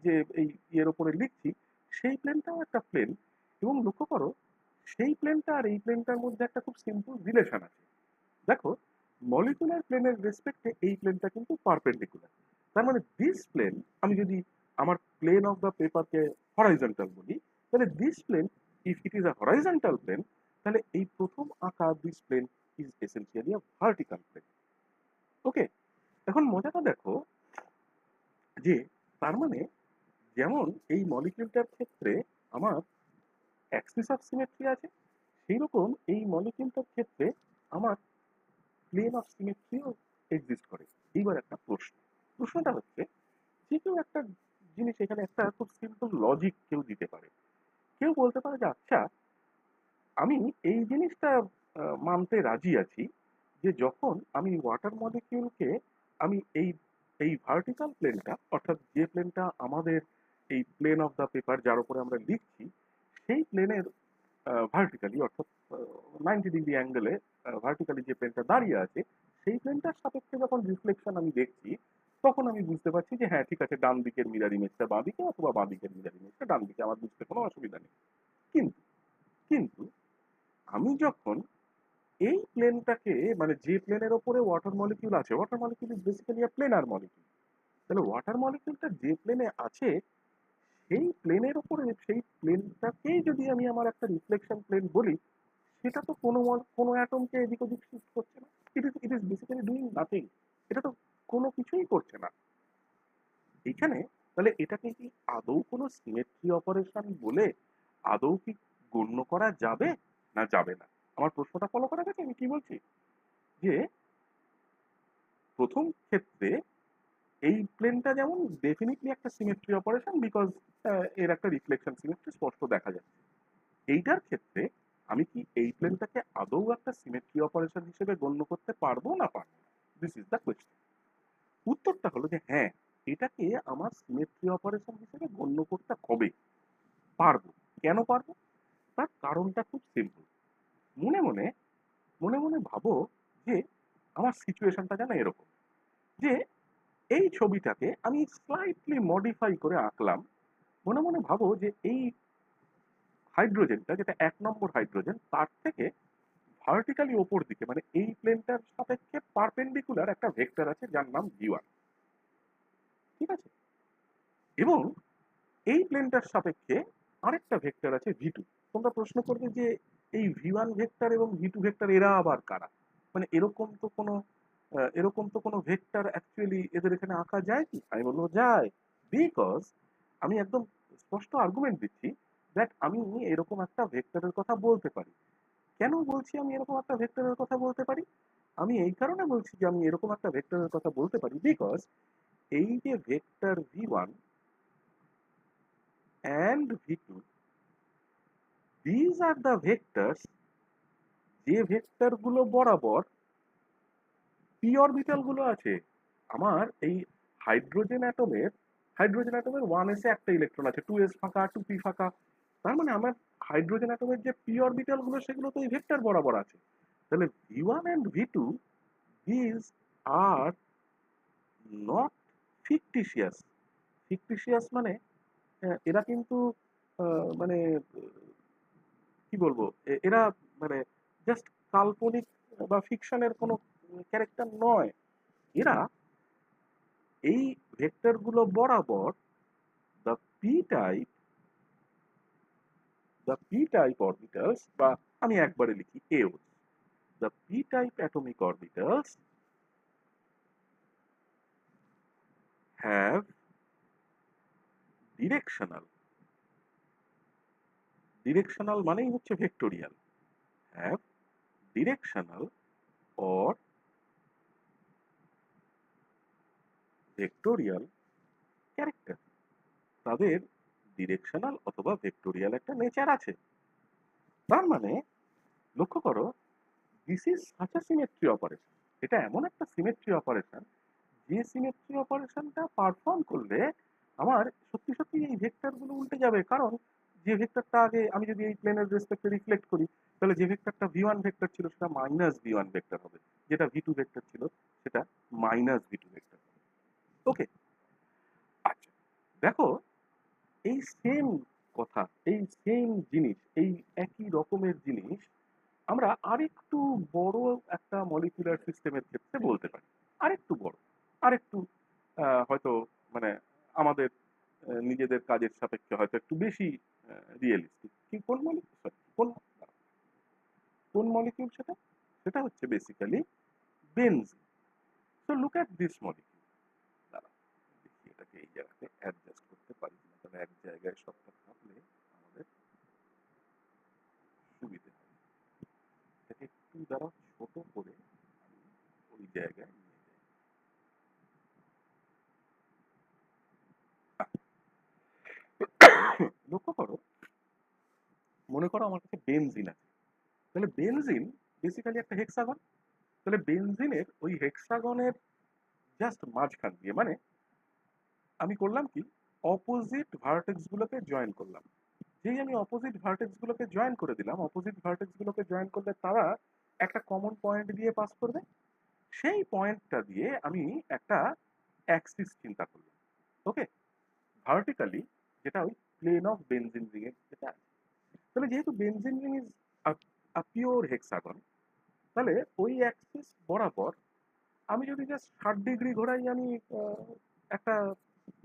যে এই ইয়ের উপরে লিখছি, সেই প্লেনটাও একটা প্লেন। এবং লক্ষ্য করো সেই প্লেনটা আর এই প্লেনটার মধ্যে একটা খুব সিম্পল রিলেশন আছে। দেখো, মলিকুলার প্লেনের রেসপেক্টে এই প্লেনটা কিন্তু পারপেন্ডিকুলার। তার মানে দিস প্লেন, আমি যদি আমার প্লেন অফ দ্য পেপারকে হরাইজন্টাল বলি, তাহলে this plane, if it is a horizontal plane, তাহলে এই প্রথম আঁকা this plane is essentially a vertical plane. Okay, এখন মজাটা দেখো যে তার মানে যেমন এই মলিকিউলটার ক্ষেত্রে আমার অ্যাক্সিস অফ সিমেট্রি আছে, সেই রকম এই মলিকিউলটার ক্ষেত্রে আমার প্লেন অফ সিমেট্রিও এক্সিস্ট করে। এইবার একটা প্রশ্নটা হচ্ছে, যে কেউ একটা জিনিস এখানে একটা খুব সিম্পল লজিক কেউ দিতে পারে। কেউ বলতে পারে যে আচ্ছা, আমি এই জিনিসটা মানতে রাজি আছি যে যখন আমি ওয়াটার মলিকিউলকে আমি এই এই ভার্টিক্যাল প্লেনটা, অর্থাৎ যে প্লেনটা আমাদের এই প্লেন অফ দ্য পেপার যার উপরে আমরা লিখছি, সেই প্লেনের ভার্টিক্যালি অর্থাৎ 90 ডিগ্রি অ্যাঙ্গেলে ভার্টিক্যালি যে প্লেনটা দাঁড়িয়ে আছে, সেই প্লেনটার সাপেক্ষে যখন রিফ্লেকশন আমি দেখছি, তখন আমি বুঝতে পারছি যে হ্যাঁ ঠিক আছে, ডান দিকের মিরার ইমেজটা বাঁ দিকে অথবা বাঁ দিকের মিরার ইমেজটা ডান দিকে, আমার বুঝতে কোনো অসুবিধা নেই। কিন্তু কিন্তু আমি যখন এই প্লেনটাকে মানে যে প্লেনের ওপরে ওয়াটার মলিকিউল আছে, water molecule is basically a planer molecule, তাহলে ওয়াটার মলিকিউলটা যে প্লেনে আছে সেই প্লেনের ওপরে সেই প্লেনটাকেই যদি আমি আমার একটা রিফ্লেকশন প্লেন বলি, সেটা তো কোনো অ্যাটমকে এদিক ওদিক শিফট করছে না। It is basically doing nothing. এটা তো কোনো কিছুই করছে না এইখানে। তাহলে এটাকে কি আদৌ কোনো সিমেট্রি অপারেশন বলে আদৌ কি গণ্য করা যাবে না যাবে না? আমার প্রশ্নটা ফলো করা গেছে আমি কি বলছি? যে প্রথম ক্ষেত্রে এই প্লেনটা যেমন ডেফিনেটলি একটা সিমেট্রি অপারেশন, বিকজ এর একটা রিফ্লেকশন সিমেট্রি স্পষ্ট দেখা যাচ্ছে। এইটার ক্ষেত্রে আমি কি এই প্লেনটাকে আদৌ একটা সিমেট্রি অপারেশন হিসেবে গণ্য করতে পারবো না পারবো না? This is the question. উত্তরটা হলো যে হ্যাঁ, এটাকে আমার সিমেট্রি অপারেশন হিসেবে গণ্য করতে হবে, পারবো। কেন পারবো? তার কারণটা খুব সিম্পল। মনে মনে মনে মনে ভাবো যে আমার সিচুয়েশনটা যেন এরকম যে এই ছবিটাকে আমি স্লাইটলি মডিফাই করে আঁকলাম। মনে মনে ভাবো যে এই হাইড্রোজেনটা, যেটা 1 নম্বর হাইড্রোজেন, তার থেকে ভার্টিক্যালি ওপর দিকে মানে এই প্লেনটার সাপেক্ষে পারপেন্ডিকুলার একটা ভেক্টর আছে যার নাম v1। ঠিক আছে? এবং এই প্লেনটার সাপেক্ষে আরেকটা ভেক্টর আছে v2। তোমরা প্রশ্ন করবে যে এই v1 ভেক্টর এবং v2 ভেক্টর এরা আবার কারা? মানে এরকম তো কোনো ভেক্টর অ্যাকচুয়ালি এদের এখানে আঁকা যায় কি? আমি বলবো যায়। বিকজ আমি একদম স্পষ্ট আর্গুমেন্ট দিচ্ছি দ্যাট আমি এরকম একটা ভেক্টরের কথা বলতে পারি। কেন বলছি আমি এরকম একটা ভেক্টরের কথা বলতে পারি? আমি এই কারণে বলছি যে আমি এরকম একটা ভেক্টরের কথা বলতে পারি, বিকজ এই যে vector v1 and v2, these are the vectors, যে ভেক্টর গুলো বরাবর পি অরবিটাল গুলো আছে। আমার এই হাইড্রোজেন অ্যাটমের 1s এ একটা ইলেকট্রন আছে, 2s ফাঁকা, 2p ফাঁকা। তার মানে আমার হাইড্রোজেন অ্যাটমের যে পি অরবিটাল গুলো সেগুলো তো এই ভেক্টর বরাবর আছে। তাহলে v1 and v2, these are not fictitious। Fictitious মানে এরা কিন্তু মানে কি বলবো, এরা মানে জাস্ট কাল্পনিক বা ফিকশনের কোনো ক্যারেক্টার নয়। এরা এই ভেক্টর গুলো বরাবর the P type the p-type orbitals, বা আমি একবারে লিখি AO, the p-type atomic orbitals have directional মানেই হচ্ছে ভেক্টোরিয়াল, have directional or vectorial character, তাদের ডিরেকশনাল অথবা ভেক্টোরিয়াল একটা নেচার আছে। তার মানে লক্ষ্য করো, this is such a symmetry operation, এটা এমন একটা সিমেট্রি অপারেশন যে সিমেট্রি অপারেশনটা পারফর্ম করলে আমার সত্যি সত্যি এই ভেক্টরগুলো উল্টে যাবে। কারণ যে ভেক্টরটা আগে আমি যদি এই প্লেনের রেসপেক্টে রিফ্লেক্ট করি, তাহলে যে ভেক্টরটা ভি ওয়ান ভেক্টর ছিল সেটা মাইনাস ভি ওয়ান ভেক্টর হবে, যেটা ভি টু ভেক্টর ছিল সেটা মাইনাস ভি টু ভেক্টর হবে। ওকে, আচ্ছা দেখো, এই সেম কথা, এই সেম জিনিস, এই একই রকমের জিনিস আমরা আরেকটু বড় একটা মলিকুলার সিস্টেমের ক্ষেত্রে বলতে পারি। আরেকটু বড়, আরেকটু হয়তো মানে আমাদের নিজেদের কাজের সাপেক্ষে হয়তো একটু বেশি রিয়েলিস্টিক। কি কোন মলিকিউল, কোন মলিকিউল সেটা? সেটা হচ্ছে basically benzene. So look at this molecule. দাঁড়া, দেখি এটাকে এই জায়গাতে অ্যাডজাস্ট করতে পারি না, তবে এক জায়গায় সবটা থাকলে আমাদের সুবিধে হবে। এটাকে একটু দ্বারা ছোট করে আমি ওই জায়গায় নিয়ে যাই। লক্ষ্য করো, মনে করো আমার কাছে বেনজিন আছে, তাহলে বেনজিন বেসিক্যালি একটা হেক্সাগন। তাহলে বেনজিনের ওই হেক্সাগনের জাস্ট মাঝখান দিয়ে, মানে আমি করলাম কি, অপোজিট ভার্টেক্স গুলোকে জয়েন করলাম। যেই আমি অপোজিট ভার্টেক্স গুলোকে জয়েন করে দিলাম, অপোজিট ভার্টেক্স গুলোকে জয়েন করলে তারা একটা কমন পয়েন্ট দিয়ে পাস করবে। সেই পয়েন্টটা দিয়ে আমি একটা অ্যাক্সিস চিন্তা করলাম। ওকে, ভার্টিক্যালি, যেটা ওই প্লেন অফ বেনজিন রিং এর যেটা আছে। তাহলে যেহেতু benzene ring is a pure hexagon, তাহলে ওই অ্যাক্সিস বরাবর আমি যদি জাস্ট 60 ডিগ্রি ঘোরাই, আমি একটা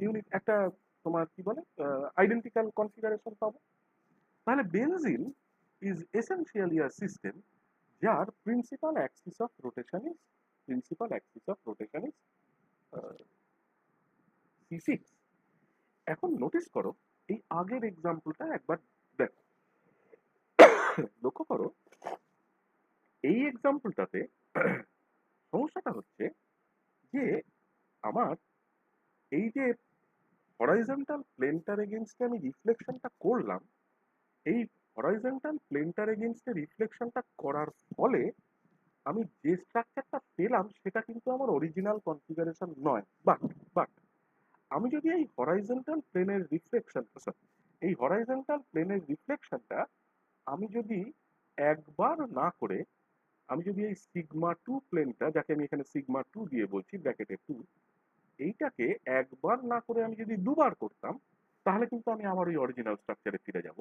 ইউনিক একটা তোমার কি বলে আইডেন্টিক্যাল কনফিগারেশন পাবো। তাহলে benzene is essentially a system যার principal axis of rotation is C6। এখন নোটিস করো, এই আগের এক্সাম্পলটা একবার দেখো, লক্ষ্য করো এই এক্সাম্পলটাতে সমস্যাটা হচ্ছে যে আমার এই যে হরাইজন্টাল প্লেনটার এগেনস্টে আমি রিফ্লেকশনটা করলাম, এই হরাইজন্টাল প্লেনটার এগেনস্টে রিফ্লেকশনটা করার ফলে আমি যে স্ট্রাকচারটা পেলাম সেটা কিন্তু আমার অরিজিনাল কনফিগারেশন নয়। বাট বাট আমি যদি এই হরাইজন্টাল প্লেনের রিফ্লেকশন, সরি, এই হরাইজন্টাল প্লেনের রিফ্লেকশনটা আমি যদি একবার না করে, আমি যদি এই সিগমা টু প্লেনটা, যাকে আমি এখানে সিগমা টু দিয়ে বলছি ব্র্যাকেটে টু, এইটাকে একবার না করে আমি যদি দুবার করতাম, তাহলে কিন্তু আমি আমার ওই অরিজিনাল স্ট্রাকচারে ফিরে যাব।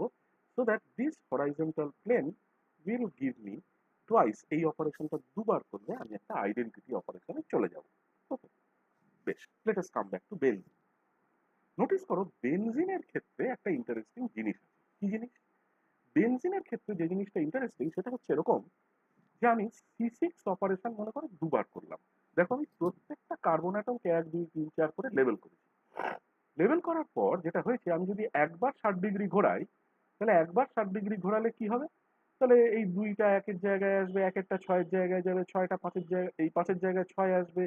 So that this horizontal plane will give me twice, এই অপারেশনটা দুবার করলে আমি একটা আইডেন্টিটি অপারেশনে চলে যাব। ওকে, বেশ, let us come back to benzene. Notice করো, বেনজিনের ক্ষেত্রে একটা ইন্টারেস্টিং জিনিস আছে। কি জিনিস? বেনজিনের ক্ষেত্রে যে জিনিসটা ইন্টারেস্টিং সেটা হচ্ছে এরকম, যে আমি C6 অপারেশন মনে করো দুবার করলাম। দেখো, আমি প্রত্যেকটা কার্বন অ্যাটমকে 1 2 3 4 করে লেবেল করেছি। লেবেল করার পর যেটা হয়েছে, আমি যদি একবার 60 ডিগ্রি ঘোরাই, তাহলে একবার 60 ডিগ্রি ঘোরালে কি হবে? তাহলে এই দুইটা একের জায়গায় আসবে, একেরটা 6-এর জায়গায় যাবে, 6টা 5-এর জায়গায়, এই 5-এর জায়গায় 6 আসবে,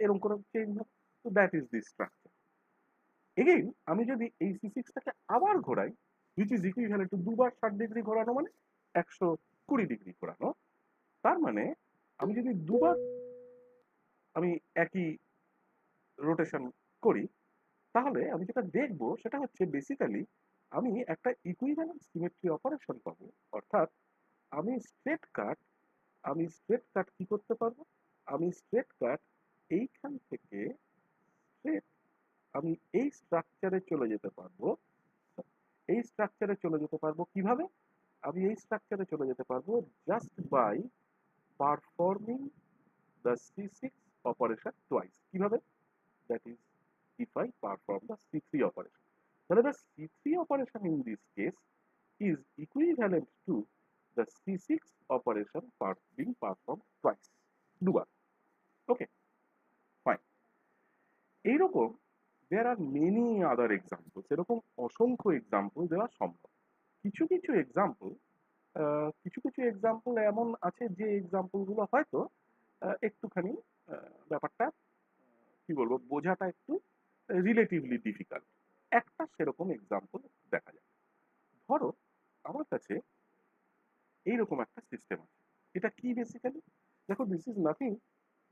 এরকম করে চেঞ্জ হবে। তো that is the structure. Again আমি যদি এই C6টাকে আবার ঘোরাই, হুইচ ইজ ইকুইভ্যালেন্ট টু দুবার 60 ডিগ্রি ঘোরানো, মানে 120 ডিগ্রি ঘোরানো। তার মানে আমি যদি দুবার আমি একই রোটেশন করি, তাহলে আমি যেটা দেখব সেটা হচ্ছে বেসিক্যালি আমি একটা ইকুইভ্যালেন্ট সিমেট্রি অপারেশন পাবো। অর্থাৎ আমি স্ট্রেট কাট, কি করতে পারবো? আমি স্ট্রেট কাট এইখান থেকে স্ট্রেট আমি এই স্ট্রাকচারে চলে যেতে পারবো। এই স্ট্রাকচারে চলে যেতে পারবো কিভাবে? আমি এই স্ট্রাকচারে চলে যেতে পারবো just by performing the C6 operation twice. কিভাবে? That is if I perform the C3 operation. তাহলে the C3 operation in this case is equivalent to the C6 operation being performed twice, দুবার। ওকে, ফাইন। এইরকম there are many other examples, এরকম অসংখ্য example দেওয়া সম্ভব। কিছু কিছু এক্সাম্পল এমন আছে যে এক্সাম্পল গুলো হয়তো একটুখানি ব্যাপারটা কি বলবো, বোঝাটা একটু রিলেটিভলি ডিফিকাল্ট। একটা সেরকম এক্সাম্পল দেখা যায়। ধরো আমার কাছে এইরকম একটা সিস্টেম আছে। এটা কি বেসিক্যালি, দেখো this is nothing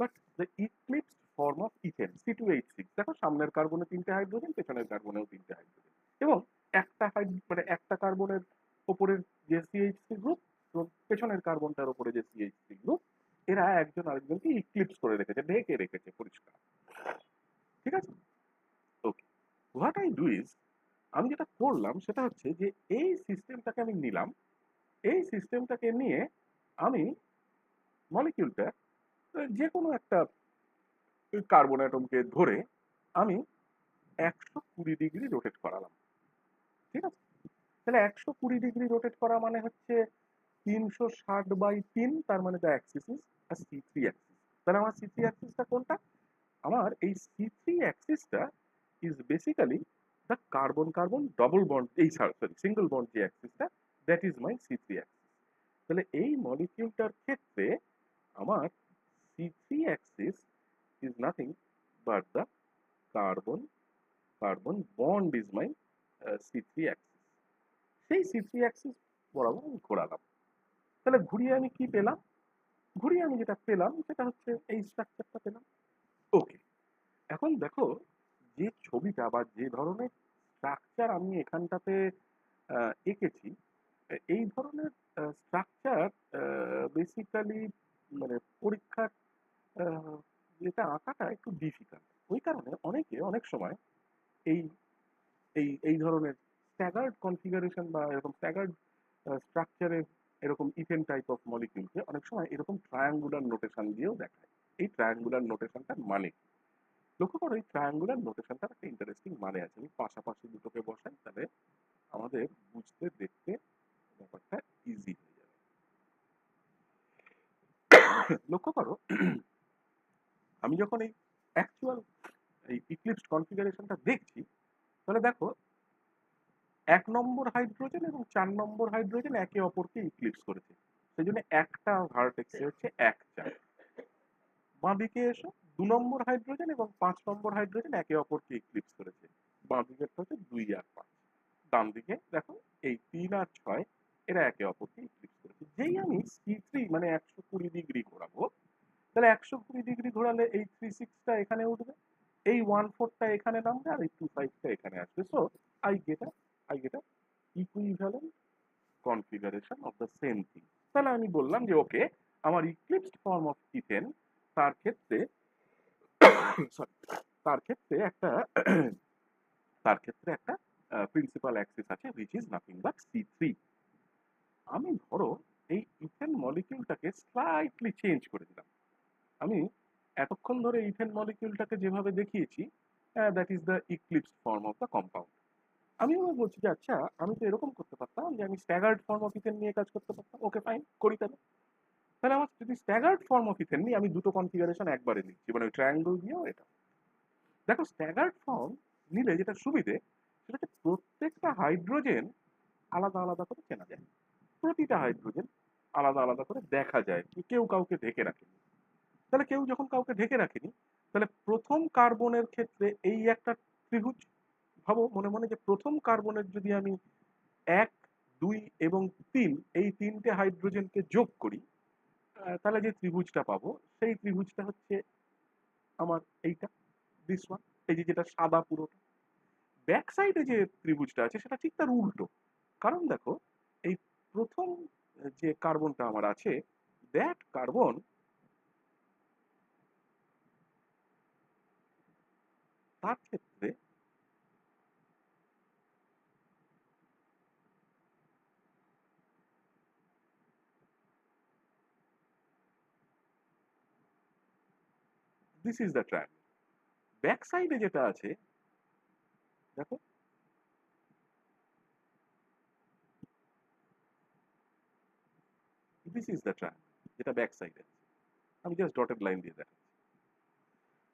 but the eclipsed form of ethane C2H6। দেখো সামনের কার্বনে 3টে হাইড্রোজেন, পেছনের কার্বনেও 3টে হাইড্রোজেন, এবং মানে একটা কার্বনের ওপরের যে CH3 গ্রুপ এবং পেছনের কার্বনটার ওপরে যে CH3 গ্রুপ, এরা একজন আরেকজনকে ইক্লিপস করে রেখেছে, ঢেকে রেখেছে পরিষ্কার। ঠিক আছে, ওকে। হোয়াট আই ডু ইজ, আমি যেটা করলাম সেটা হচ্ছে যে এই সিস্টেমটাকে আমি নিলাম, এই সিস্টেমটাকে নিয়ে আমি মলিকিউলটা যে কোনো একটা কার্বন অ্যাটমকে ধরে আমি 120 ডিগ্রি রোটেট করালাম। ঠিক আছে, তাহলে 120 ডিগ্রি রোটেট করা মানে হচ্ছে 360/3, তার মানে the Axis is C3 axis. তাহলে আমার C3 অ্যাক্সিসটা কোনটা? আমার এই C3 অ্যাক্সিসটা is basically the carbon carbon double bond, এই সরি সিঙ্গল বন্ড যে অ্যাক্সিসটা, that is my C3 axis. তাহলে এই মলিকিউলটার ক্ষেত্রে আমার C3 axis is nothing but the carbon carbon bond is my C3 axis। সেই C3 axis বরাবর আমি ঘোরালাম। তাহলে ঘুরিয়ে আমি কি পেলাম? ঘুরিয়ে আমি যেটা পেলাম সেটা হচ্ছে এই স্ট্রাকচারটা পেলাম। ওকে, এখন দেখো যে ছবিটা বা যে ধরনের স্ট্রাকচার আমি এখানটাতে এঁকেছি, এই ধরনের স্ট্রাকচার বেসিক্যালি মানে পরীক্ষার যেটা আঁকাটা একটু ডিফিকাল্ট। ওই কারণে অনেকে অনেক সময় এই এই এই ধরনের স্ট্যাগার্ড কনফিগারেশন বা এরকম স্ট্যাগার্ড স্ট্রাকচারের এরকম ইথেন টাইপ অফ মলিকিউলকে অনেক সময় এরকম ট্রায়াঙ্গুলার নোটেশন দিয়েও দেখায়। এই ট্রায়াঙ্গুলার নোটেশনটার মানে কি? লক্ষ্য করো, এই ট্রায়াঙ্গুলার নোটেশনটার একটা ইন্টারেস্টিং মানে আছে। আমি পাশাপাশি দুটোকে বসাই, তাহলে আমাদের বুঝতে দেখতে ব্যাপারটা ইজি হয়ে যাবে। লক্ষ্য করো, আমি যখন এই অ্যাকচুয়াল এই ইক্লিপসড কনফিগারেশনটা দেখছি, তাহলে দেখো 1 নম্বর হাইড্রোজেন এবং 4 নম্বর হাইড্রোজেন একে অপরকে ইক্লিপস করেছে, সেই জন্য একটা ভার্টেক্সে হচ্ছে 1 4। বাঁদিকে এসো, 2 নম্বর হাইড্রোজেন এবং 5 নম্বর হাইড্রোজেন একে অপরকে ইক্লিপস করেছে, বাঁদিকেরটা হচ্ছে 2 আর 5। ডান দিকে দেখো এই 3 আর 6 এরা একে অপরকে ইক্লিপস করেছে। যেই আমি C3 মানে 120 ডিগ্রি ঘোরাবো, তাহলে 120 ডিগ্রি ঘোরালে এই 3/6টা এখানে উঠবে, এই 1/4টা এখানে নামবে, আর এই 2/5টা এখানে আসবে। So I get a equivalent configuration of the same thing. তাহলে আমি বললাম যে ওকে, আমার ইক্লিপসড ফর্ম অফ ইথেন, তার ক্ষেত্রে সরি তার ক্ষেত্রে একটা প্রিন্সিপাল অ্যাক্সিস আছে which is nothing but C3। আমি ধরো এই ইথেন মলিকিউলটাকে স্লাইটলি চেঞ্জ করে দিলাম। আমি এতক্ষণ ধরে ইথেন মলিকিউলটাকে যেভাবে দেখিয়েছি, that is the eclipsed form of the compound. আমি বলছি যে আচ্ছা, আমি তো এরকম করতে পারতাম যে আমি স্ট্যাগার্ড ফর্ম অফ ইথেন নিয়ে কাজ করতে পারতাম। ওকে ফাইন, করি তাহলে। তাহলে আমার যদি স্ট্যাগার্ড ফর্ম অফ ইথেন নিয়ে আমি দুটো কনফিগারেশন একবারে নিচ্ছি, মানে ওই ট্রায়াঙ্গল দিয়েও এটা। দেখো স্ট্যাগার্ড ফর্ম নিলে যেটা সুবিধে, সেটা হচ্ছে প্রত্যেকটা হাইড্রোজেন আলাদা আলাদা করে চেনা যায়, প্রতিটা হাইড্রোজেন আলাদা আলাদা করে দেখা যায়, কেউ কাউকে ঢেকে রাখেনি। তাহলে কেউ যখন কাউকে ঢেকে রাখেনি, তাহলে প্রথম কার্বনের ক্ষেত্রে এই একটা ত্রিভুজ, ভাবো মনে মনে যে প্রথম কার্বনের যদি আমি 1 2 এবং 3 এই 3টে হাইড্রোজেনকে যোগ করি, তাহলে যে ত্রিভুজটা পাবো সেই ত্রিভুজটা হচ্ছে আমার এইটা, দিস ওয়ান, এই যে যেটা সাদা পুরোটা। ব্যাক সাইডে যে ত্রিভুজটা আছে সেটা ঠিক তার উল্টো। কারণ দেখো এই প্রথম যে কার্বনটা আমার আছে, দ্যাট কার্বন তার ক্ষেত্রে this is the triangle. Back সাইডে যেটা আছে দেখো, দিস ইজ দ্য ট্রায়াঙ্গেল, যেটা ব্যাক সাইডে। আমি জাস্ট ডটেড লাইন দিয়ে দেখাচ্ছি।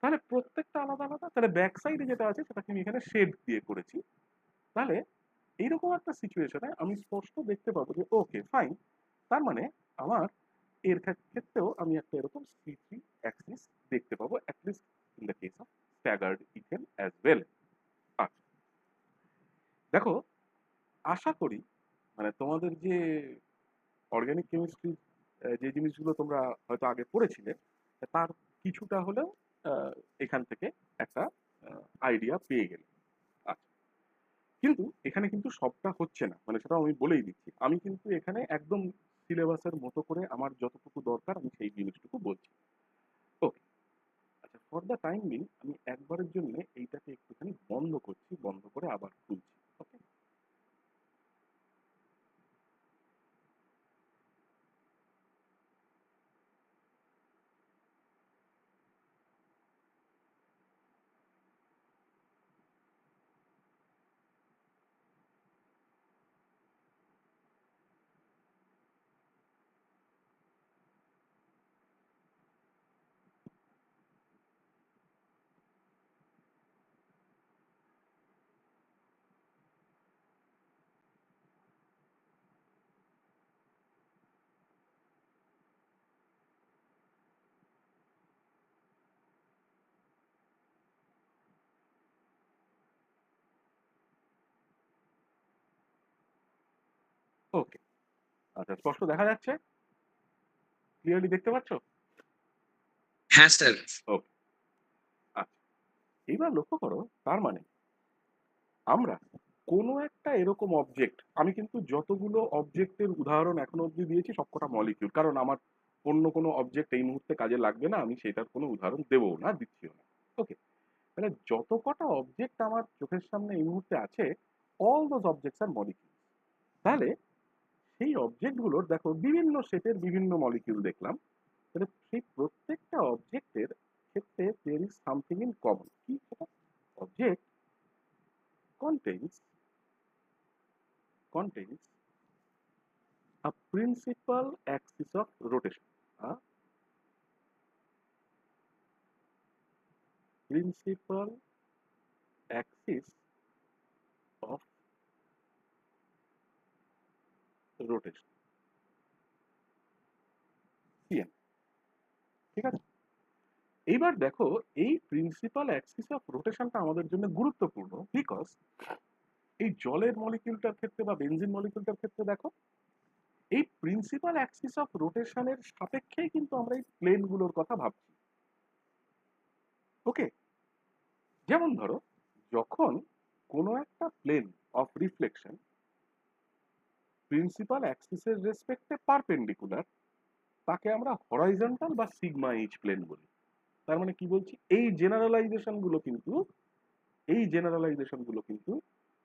তাহলে প্রত্যেকটা আলাদা আলাদা। তাহলে ব্যাক সাইডে যেটা আছে সেটাকে আমি এখানে শেড দিয়ে করেছি। তাহলে এইরকম একটা সিচুয়েশনে আমি স্পষ্ট দেখতে পাবো যে ওকে ফাইন, তার মানে আমার এর ক্ষেত্রেও আমি একটা এরকম C3 অ্যাক্সিস দেখতে পাবো, at least in the case of staggered ethane as well. আচ্ছা, দেখো, আশা করি মানে তোমাদের যে অর্গানিক কেমিস্ট্রি যে জিনিসগুলো তোমরা হয়তো আগে পড়েছিলে, তার কিছুটা হলেও এখান থেকে একটা আইডিয়া পেয়ে গেলে। আচ্ছা, কিন্তু এখানে কিন্তু সবটা হচ্ছে না, মানে সেটা আমি বলেই দিচ্ছি। আমি কিন্তু এখানে একদম সিলেবাসের মতো করে আমার যতটুকু দরকার আমি সেই জিনিসটুকু বলছি। ওকে, আচ্ছা, ফর দ্য টাইম বিং আমি একবারের জন্য এইটাকে একটুখানি বন্ধ করছি, বন্ধ করে আবার খুলছি। ওকে, ওকে, আচ্ছা, স্পষ্ট দেখা যাচ্ছে? ক্লিয়ারলি দেখতে পাচ্ছ? হ্যাঁ স্যার। ওকে, আচ্ছা, এইবার লক্ষ্য করো, তার মানে আমরা কোনো একটা এরকম অবজেক্ট, আমি কিন্তু যতগুলো অবজেক্টের উদাহরণ এখনো অবধি দিয়েছি সবকটা মলিকিউল, কারণ আমার অন্য কোনো অবজেক্ট এই মুহূর্তে কাজে লাগবে না, আমি সেটার কোনো উদাহরণ দেবো না, দিচ্ছিও না। ওকে, তাহলে যত কটা অবজেক্ট আমার চোখের সামনে এই মুহূর্তে আছে, অল দোজ অবজেক্টস আর মলিকিউল। তাহলে সেই অবজেক্টগুলোর দেখো বিভিন্ন শেপের বিভিন্ন মলিকিউল দেখলাম। তাহলে সেই প্রত্যেকটা অবজেক্টের ক্ষেত্রে there is something in common. কি সেটা? Object contains contains a principal axis of rotation, a principal axis of rotation, CN। ঠিক আছে, এইবার দেখো, এই প্রিন্সিপাল অ্যাক্সিস অফ রোটেশনটা আমাদের জন্য গুরুত্বপূর্ণ, বিকজ এই জলের মলিকিউলটার ক্ষেত্রে বা বেনজিন মলিকিউলটার ক্ষেত্রে দেখো, এই প্রিন্সিপাল অ্যাক্সিস অফ রোটেশনের সাপেক্ষেই কিন্তু আমরা এই প্লেনগুলোর কথা ভাবছি। ওকে, যেমন ধরো, যখন কোনো একটা প্লেন অফ রিফ্লেকশন প্রিন্সিপাল অ্যাক্সিসের রেসপেক্টে পারপেন্ডিকুলার, তাকে আমরা হরাইজন্টাল বা সিগমা এইচ প্লেন বলি। তার মানে কি বলছি, এই জেনারেলাইজেশনগুলো কিন্তু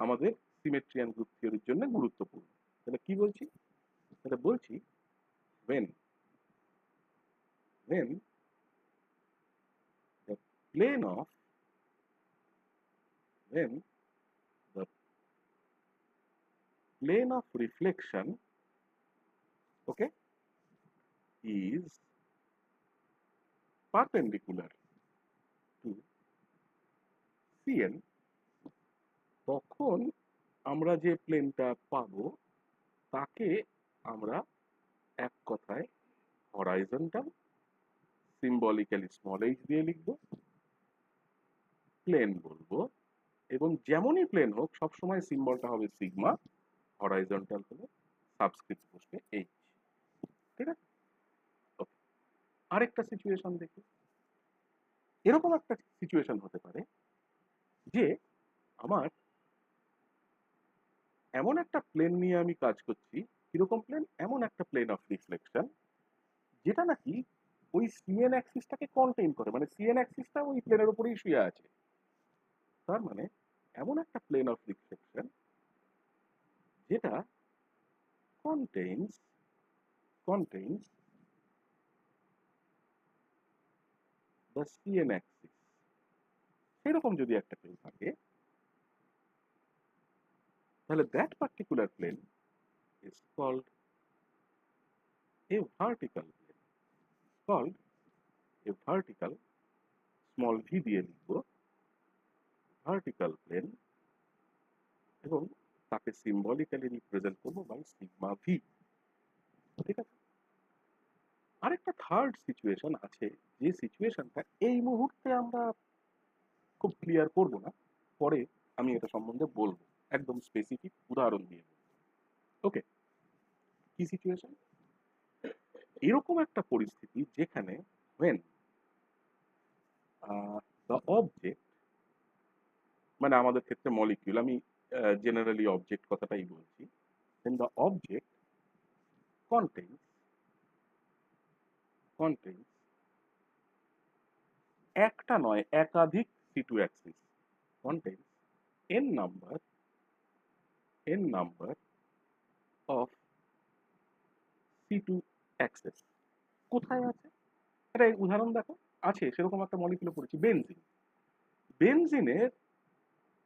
আমাদের সিমেট্রি অ্যান্ড গ্রুপ থিওরির জন্য গুরুত্বপূর্ণ। তাহলে কি বলছি? তাহলে বলছি when when the plane of when the plane of reflection, okay, is perpendicular to CN, তখন আমরা যে প্লেনটা পাবো তাকে আমরা এক কথায় হরাইজন্টাল, সিম্বলিক্যালি স্মল এইচ দিয়ে লিখবো, প্লেন বলবো, এবং যেমনই প্লেন হোক সবসময় সিম্বলটা হবে সিগমা, হরাইজন্টাল হলে সাবস্ক্রিপ্ট বসবে এইচ। ঠিক আছে, ওকে, আরেকটা সিচুয়েশন দেখি। এরকম একটা সিচুয়েশন হতে পারে যে আমার এমন একটা প্লেন নিয়ে আমি কাজ করছি। কিরকম প্লেন? এমন একটা প্লেন অফ রিফ্লেকশন যেটা নাকি ওই সিএন অ্যাক্সিসটাকে কন্টেইন করে, মানে সিএন অ্যাক্সিসটা ওই প্লেনের উপরেই শুয়ে আছে। তার মানে এমন একটা প্লেন অফ রিফ্লেকশন যেটা contains contains the CN axis, সেরকম যদি একটা প্লেন থাকে, তাহলে that particular plane is called a vertical plane called a vertical, small v দিয়ে লিখব, vertical plane, এবং তাকে সিম্বলিক্যালি রিপ্রেজেন্ট করবো বাই সিগমা ভি। ঠিক আছে, আরেকটা থার্ড সিচুয়েশন আছে, যে সিচুয়েশনটা এই মুহূর্তে আমরা খুব ক্লিয়ার করব না, পরে আমি এটা সম্বন্ধে বলবো একদম স্পেসিফিক উদাহরণ দিয়ে। ওকে, কি সিচুয়েশন? এরকম একটা পরিস্থিতি যেখানে when the object, মানে আমাদের ক্ষেত্রে মলিকিউল, আমি জেনারেলি অবজেক্ট কথাটাই বলছি, when the object contains একটা নয় একাধিক C2 Axis, contains n number of C2 Axis. কোথায় আছে এটা উদাহরণ দেখো, আছে সেরকম একটা মলিকিউল পড়েছি, বেনজিন। বেনজিনের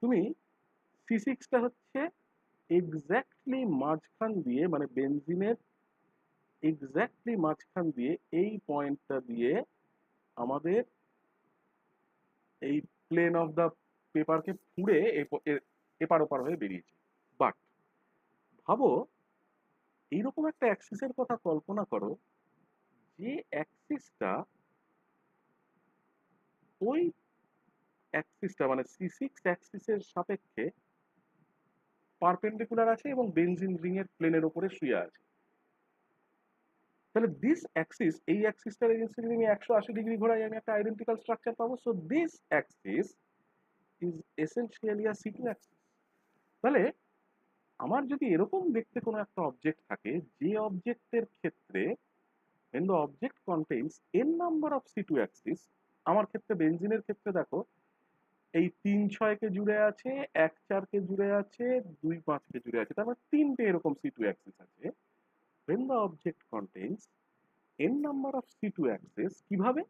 তুমি C6টা হচ্ছে এক্স্যাক্টলি মাঝখান দিয়ে, মানে বেনজিনের এক্স্যাক্টলি মাঝখান দিয়ে এই পয়েন্টটা দিয়ে আমাদের এই প্লেন অফ দ্য পেপারকে ফুঁড়ে এপার ওপার হয়ে বেরিয়েছে। বাট ভাবো এইরকম একটা অ্যাক্সিসের কথা কল্পনা করো, যে অ্যাক্সিসটা ওই অ্যাক্সিসটা মানে C6 অ্যাক্সিসের সাপেক্ষে পারপেন্ডিকুলার আছে এবং বেনজিন রিং এর প্লেনের উপরে শুয়ে আছে। তাহলে দিস অ্যাক্সিস, এই অ্যাক্সিসটার এগেইনস্টে যদি আমি 180 ডিগ্রি ঘোরাই, আমি একটা আইডেন্টিক্যাল স্ট্রাকচার পাবো। So this Axis is essentially a C2 Axis. তাহলে আমার যদি এরকম দেখতে কোনো একটা অবজেক্ট থাকে, যে অবজেক্টের ক্ষেত্রে when the object contains n number of C2 axis, আমার ক্ষেত্রে বেনজিনের ক্ষেত্রে দেখো এই 3-6 কে জুড়ে আছে, 1-4 কে জুড়ে আছে, 2-5 কে জুড়ে আছে, তার মানে তিনটে এরকম C2 axis আছে। when the object contains n number of C2 axis, কিভাবে?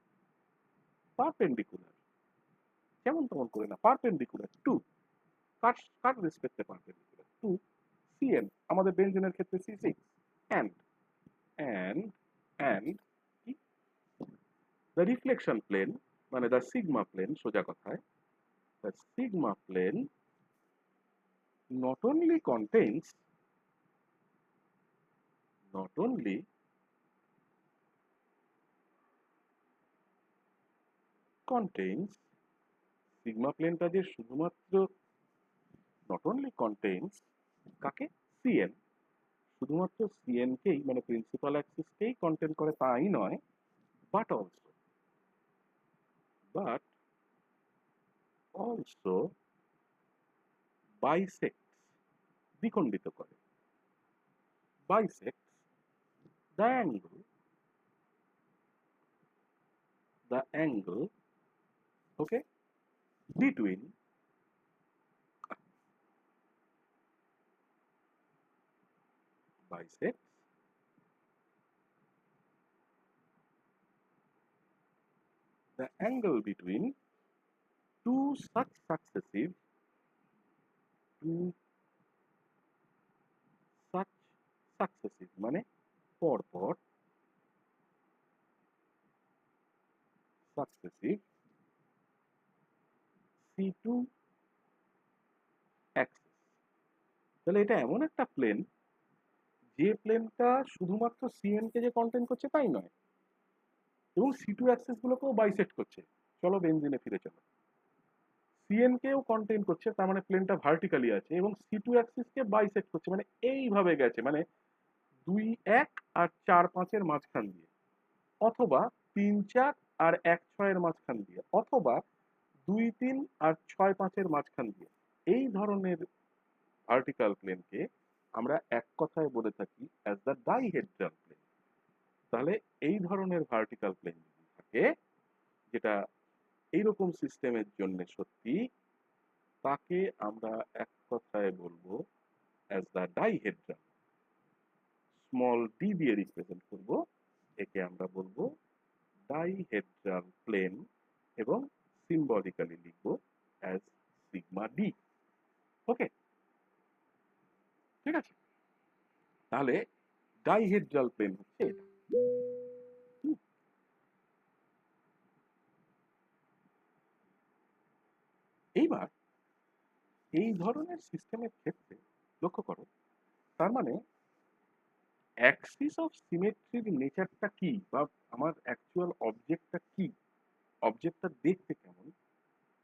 পারপেন্ডিকুলার, কেমন তেমন করে না, পারপেন্ডিকুলার টু, কার রেসপেক্টে পারপেন্ডিকুলার টু Cn, আমাদের বেনজিনের ক্ষেত্রে C6, and and and the reflection plane, মানে the sigma plane, সোজা কথায় the sigma plane not only contains sigma প্লেনটা যে শুধুমাত্র not only contains কাকে? Cn, শুধুমাত্র Cn কেই মানে প্রিন্সিপাল অ্যাক্সিসকেই কন্টেন্ট করে তাই নয়, বাট অলসো বাইসেক্টস, দ্বিখণ্ডিত করে, bisects the angle, okay, between bisects the angle between two such successive মানে পরপর successive C2 axis। তাহলে এটা এমন একটা প্লেন, যে প্লেনটা শুধুমাত্র Cn কে যে কন্টেন্ট করছে তাই নয়, এবং C2 অ্যাক্সিস গুলোকেও বাইসেক্ট করছে। চলো বেনজিনে ফিরে চলো, Cn কেও কন্টেন্ট করছে, তার মানে প্লেনটা ভার্টিক্যালি আছে, এবং C2 অ্যাক্সিস কে বাইসেক্ট করছে, মানে এইভাবে গেছে, মানে 2-1 আর 4-5 এর মাঝখান দিয়ে, অথবা 3-4 আর 1-6 এর মাঝখান দিয়ে, অথবা 2-3 আর 6-5 এর মাঝখান দিয়ে। এই ধরনের ভার্টিক্যাল প্লেনকে আমরা এক কথায় বলে থাকি অ্যাজ দ্য ডাইহেড্রাল প্লেন। তাহলে এই ধরনের ভার্টিক্যাল প্লেন যদি থাকে, যেটা এইরকম সিস্টেমের জন্য সত্যি, তাকে আমরা এক কথায় বলবো as the dihedral, small D দিয়ে রিপ্রেজেন্ট করব, একে আমরা বলবো ডাইহেড্রাল প্লেন, এবং সিম্বলিক্যালি লিখব অ্যাজ সিগমা ডি। ওকে, ঠিক আছে, তাহলে ডাইহেড্রাল প্লেন হচ্ছে এটা। হুম? এইবার এই ধরনের সিস্টেমের ক্ষেত্রে লক্ষ্য করো, তার মানে অ্যাক্সিস অফ সিমেট্রির নেচারটা কি, বা আমার অ্যাকচুয়াল অবজেক্টটা কি, অবজেক্টটা দেখতে কেমন,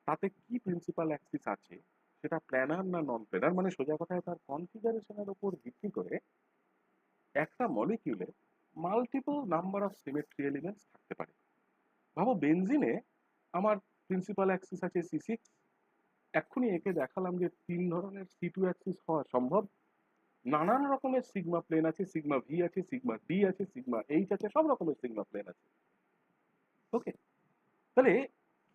তাতে কি প্রিন্সিপাল অ্যাক্সিস আছে, সেটা প্ল্যানার না নন প্ল্যানার, মানে সোজা কথায় তার কনফিগারেশনের উপর ভিত্তি করে একটা মলিকিউলে multiple number of symmetry elements থাকতে পারে। ভাবো বেনজিনে আমার প্রিন্সিপাল অ্যাক্সিস আছে C6, এক্ষুনি একে দেখালাম যে 3 ধরনের C2 অ্যাক্সিস হওয়া সম্ভব, নানান রকমের সিগমা প্লেন আছে, সিগমা ভি আছে, সিগমা ডি আছে, সিগমা এইচ আছে, সব রকমের সিগমা প্লেন আছে। ওকে, তাহলে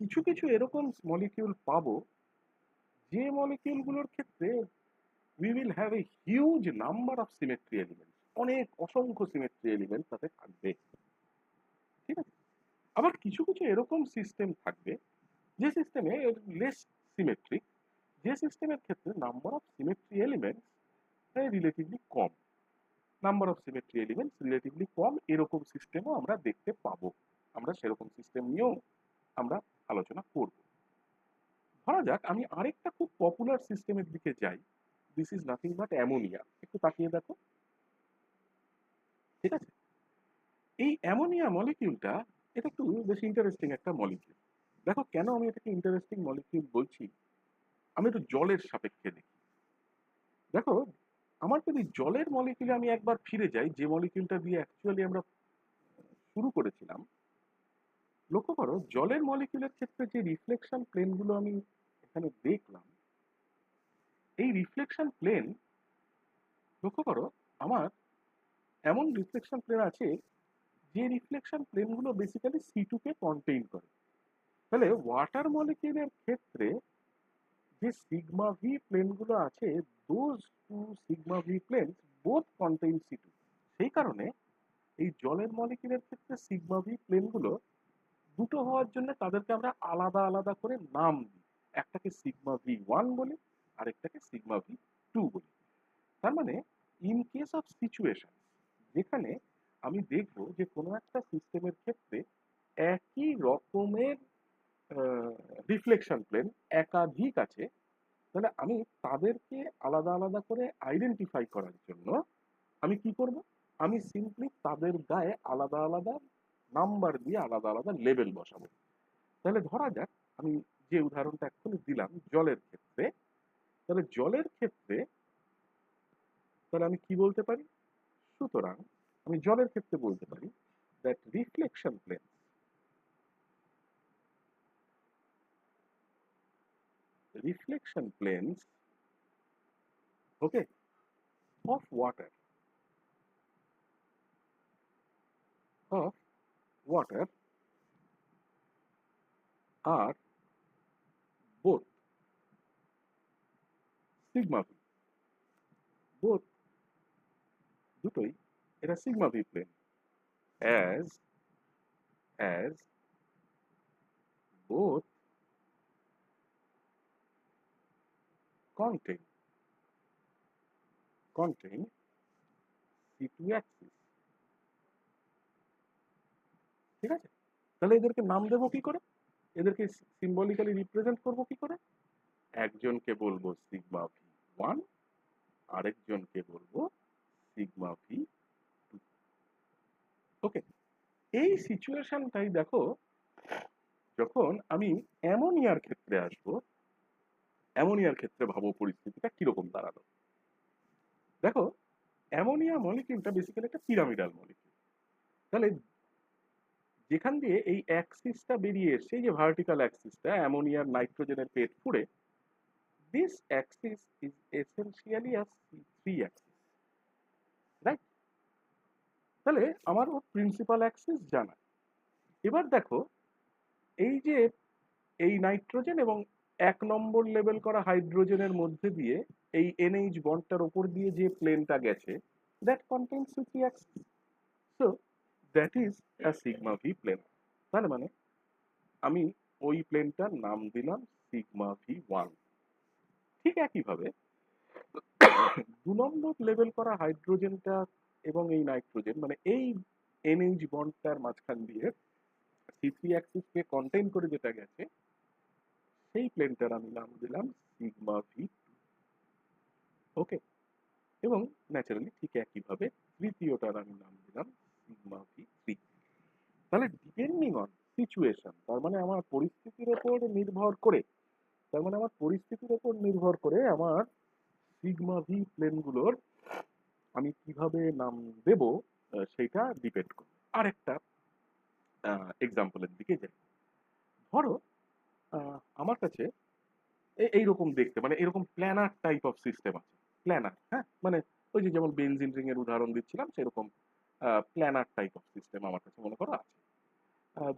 কিছু কিছু এরকম মলিকিউল পাবো যে মলিকিউলগুলোর ক্ষেত্রে we will have a huge number of symmetry elements, অনেক অসংখ্য সিমেট্রি এলিমেন্ট তাতে থাকবে। ঠিক আছে, আবার কিছু কিছু এরকম সিস্টেম থাকবে যে সিস্টেমে লেস সিমেট্রিক, যে সিস্টেমের ক্ষেত্রে number of symmetry elements relatively কম, number of symmetry elements relatively কম, এরকম সিস্টেমও আমরা দেখতে পাবো। আমরা সেরকম সিস্টেম নিয়েও আমরা আলোচনা করব। ধরা যাক আমি আরেকটা খুব পপুলার সিস্টেমের দিকে যাই, this is nothing but ammonia. একটু তাকিয়ে দেখো, ঠিক আছে? এই অ্যামোনিয়া মলিকিউলটা, এটা একটু বেশ ইন্টারেস্টিং একটা মলিকিউল। দেখো কেন আমি এটাকে ইন্টারেস্টিং মলিকিউল বলছি, আমি একটু জলের সাপেক্ষে দেখি। দেখো, আমার যদি জলের মলিকিউলে আমি একবার ফিরে যাই, যে মলিকিউলটা দিয়ে অ্যাকচুয়ালি আমরা শুরু করেছিলাম, লক্ষ্য করো জলের মলিকিউলের ক্ষেত্রে যে রিফ্লেকশন প্লেনগুলো আমি এখানে দেখলাম, এই রিফ্লেকশন প্লেন, লক্ষ্য করো আমার এমন রিফ্লেকশন প্লেন আছে যে রিফ্লেকশন প্লেনগুলো বেসিক্যালি C2 কে কন্টেইন করে। তাহলে ওয়াটার মলিকিউলের ক্ষেত্রে যে সিগমা ভি প্লেনগুলো আছে, those two sigma V planes both contain C2। সেই কারণে এই জলের মলিকিউলের ক্ষেত্রে সিগমা ভি প্লেনগুলো দুটো হওয়ার জন্য তাদেরকে আমরা আলাদা আলাদা করে নাম দিই, একটাকে সিগমা V1 বলি, আরেকটাকে সিগমা V2 বলি। তার মানে ইন কেস অফ সিচুয়েশন যেখানে আমি দেখব যে কোনো একটা সিস্টেমের ক্ষেত্রে একই রকমের রিফ্লেকশন প্লেন একাধিক আছে, তাহলে আমি তাদেরকে আলাদা আলাদা করে আইডেন্টিফাই করার জন্য আমি কি করব, আমি সিম্পলি তাদের গায়ে আলাদা আলাদা নাম্বার দিয়ে আলাদা আলাদা লেবেল বসাবো। তাহলে ধরা যাক আমি যে উদাহরণটা এক্ষুনি দিলাম জলের ক্ষেত্রে, তাহলে জলের ক্ষেত্রে তাহলে আমি কি বলতে পারি, সুতরাং আমি জলের ক্ষেত্রে বলতে পারি that reflection planes okay of water of water are both sigma v, both দুটোই এটা sigma v plane, as both contain C2 axis। ঠিক আছে, তাহলে এদেরকে নাম দেবো কি করে, এদেরকে সিম্বলিক্যালি রিপ্রেজেন্ট করবো কি করে, একজনকে বলবো সিগমা V1, আরেকজনকে বলবো সিগমা V2। ওকে, এই সিচুয়েশনটাই দেখো যখন আমি অ্যামোনিয়ার ক্ষেত্রে আসবো, অ্যামোনিয়ার ক্ষেত্রে ভাবো পরিস্থিতিটা কিরকম দাঁড়ালো। দেখো অ্যামোনিয়া মলিকিউলটা বেসিক্যালি একটা পিরামিডাল মলিকিউল। তাহলে যেখান দিয়ে এই অ্যাক্সিসটা বেরিয়ে এসছে, যে ভার্টিক্যাল অ্যাক্সিসটা অ্যামোনিয়ার নাইট্রোজেনের পেট ফুঁড়ে, this Axis is essentially a C3 Axis, right? তাহলে আমার ওর প্রিন্সিপাল অ্যাক্সিস জানা। এবার দেখো এই যে এই নাইট্রোজেন এবং 1 নম্বর লেবেল করা হাইড্রোজেনের মধ্যে দিয়ে এই NH বন্ডটার ওপর দিয়ে যে প্লেনটা গেছে, that contains C3 axis, so that is a sigma V plane. তার মানে আমি ওই প্লেনটার নাম দিলাম সিগমা V1। ঠিক একইভাবে 2 নম্বর লেবেল করা হাইড্রোজেনটা এবং এই নাইট্রোজেন, মানে এই NH বন্ডটার মাঝখান দিয়ে C3 অ্যাক্সিসকে কন্টেইন করে যেটা গেছে সেই প্লেনটার আমি নাম দিলাম সিগমা ভি। ওকে, এবং ন্যাচারালি ঠিক একইভাবে তৃতীয়টার আমি নাম দিলাম সিগমা ভি থ্রি। তাহলে ডিপেন্ডিং অন সিচুয়েশন, তার মানে আমার পরিস্থিতির ওপর নির্ভর করে, আমার সিগমা ভি প্লেনগুলোর আমি কিভাবে নাম দেব সেটা ডিপেন্ড করবে। আরেকটা এক্সাম্পলের দিকে যাই। ধরো আমার কাছে এইরকম দেখতে, মানে এরকম প্ল্যানার টাইপ অফ সিস্টেম আছে। প্ল্যানার, হ্যাঁ, মানে ওই যে যেমন বেনজিন রিং এর উদাহরণ দিচ্ছিলাম, সেরকম প্ল্যানার টাইপ অফ সিস্টেম আমার কাছে মনে করো আছে।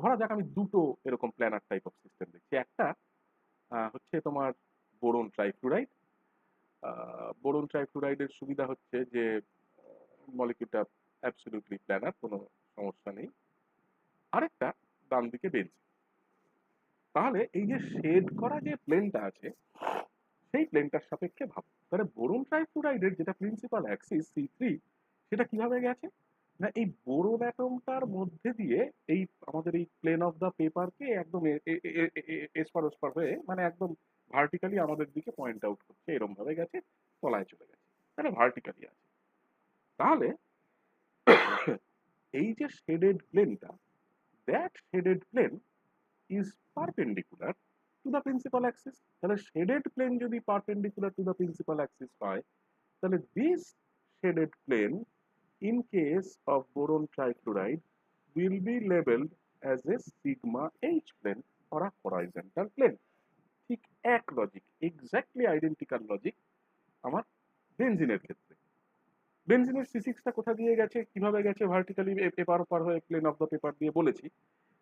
ধরা যাক আমি দুটো এরকম প্ল্যানার টাইপ অফ সিস্টেম দেখছি। একটা হচ্ছে তোমার বোরন ট্রাইফ্লুরাইড। বোরন ট্রাইফ্লুরাইডের সুবিধা হচ্ছে যে মলিকিউলটা অ্যাবসলিউটলি প্ল্যানার, কোনো সমস্যা নেই। আরেকটা ডান দিকে বেনজিন। তাহলে এই যে শেড করা যে প্লেনটা আছে সেই প্লেনটার সাপেক্ষে ভাবো। তাহলে বোরন ট্রাইফ্লুরাইডের যেটা প্রিন্সিপাল অ্যাক্সিস C3, সেটা কিভাবে গেছে না এই বোরন অ্যাটমটার মধ্যে দিয়ে এই আমাদের এই প্লেন অফ দ্য পেপারকে একদম এসপার ওসপার হয়ে, মানে একদম ভার্টিক্যালি আমাদের দিকে পয়েন্ট আউট করছে, এরকম ভাবে গেছে, তলায় চলে গেছে, মানে ভার্টিক্যালি আছে। তাহলে এই যে শেডেড প্লেনটা, that shaded plane is perpendicular to the principal axis. তাহলে শেডেড প্লেন যদি perpendicular to the principal axis হয়, তাহলে this shaded plane in case of boron trifluoride will be labeled as a sigma H plane or a horizontal plane. ঠিক এক logic, exactly identical logic আমার বেনজিনের ক্ষেত্রে। বেনজিনের C6টা কোথা দিয়ে গেছে, কিভাবে গেছে, ভার্টিক্যালি পেপার ওপার হয়ে প্লেন অফ দ্য পেপার দিয়ে বলেছি।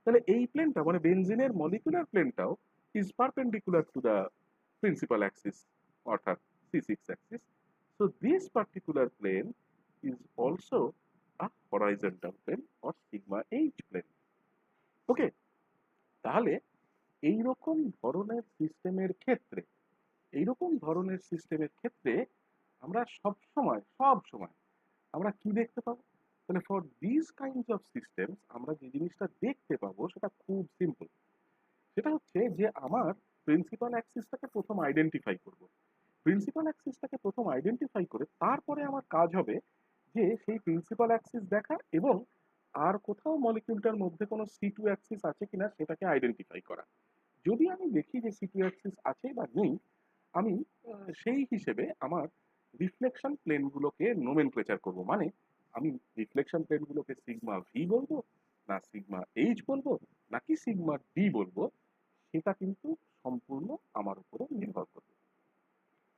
তাহলে এই প্লেনটা মানে বেনজিনের মলিকুলার প্লেনটাও is perpendicular to the principal axis, অর্থাৎ C6 axis. So this particular plane is also a horizontal plane or sigma H plane. Okay, তাহলে এইরকম ধরনের সিস্টেমের ক্ষেত্রে, আমরা সব সময় আমরা কি দেখতে পাবো? তাহলে for this kinds of systems আমরা যে জিনিসটা দেখতে পাবো সেটা খুব সিম্পল। সেটা হচ্ছে যে আমার প্রিন্সিপাল অ্যাক্সিসটাকে প্রথম আইডেন্টিফাই করব। প্রিন্সিপাল অ্যাক্সিসটাকে প্রথম আইডেন্টিফাই করে তারপরে আমার কাজ হবে যে সেই প্রিন্সিপাল অ্যাক্সিস দেখা এবং আর কোথাও মলিকিউলটার মধ্যে কোনো C2 অ্যাক্সিস আছে কিনা সেটাকে আইডেন্টিফাই করা। যদি আমি দেখি যে C2 অ্যাক্সিস আছে বা নেই, আমি সেই হিসেবে আমার রিফ্লেকশন প্লেনগুলোকে নোমেনক্লেচার করব। মানে আমি রিফ্লেকশন প্লেনগুলোকে সিগমা ভি বলবো, না সিগমা এইচ বলবো, নাকি সিগমা ডি বলবো, সেটা কিন্তু সম্পূর্ণ আমার উপরে নির্ভর করবে।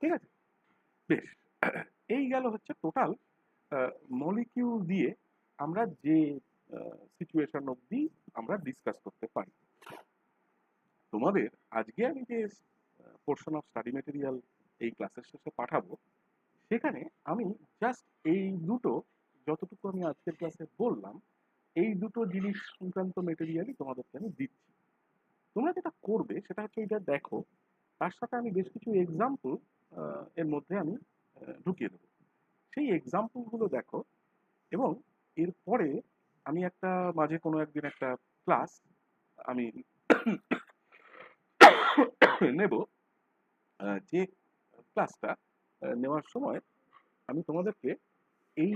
ঠিক আছে, বেশ। এই গেল হচ্ছে টোটাল মলিকিউল দিয়ে আমরা যে সিচুয়েশন অবধি আমরা ডিসকাস করতে পারি। তোমাদের আজকে আমি যে পোর্শন অফ স্টাডি মেটেরিয়াল এই ক্লাসের শেষে পাঠাবো, সেখানে আমি জাস্ট এই দুটো, যতটুকু আমি আজকের ক্লাসে বললাম, এই দুটো জিনিস সংক্রান্ত মেটেরিয়ালই তোমাদেরকে আমি দিচ্ছি। তোমরা যেটা করবে সেটা হচ্ছে এটা দেখো, তার সাথে আমি বেশ কিছু এক্সাম্পল এর মধ্যে আমি ঢুকিয়ে দেবো। সেই এক্সাম্পলগুলো দেখো এবং এরপরে আমি একটা মাঝে কোনো একদিন একটা ক্লাস আমি নেব, যে ক্লাসটা নেওয়ার সময় আমি তোমাদেরকে এই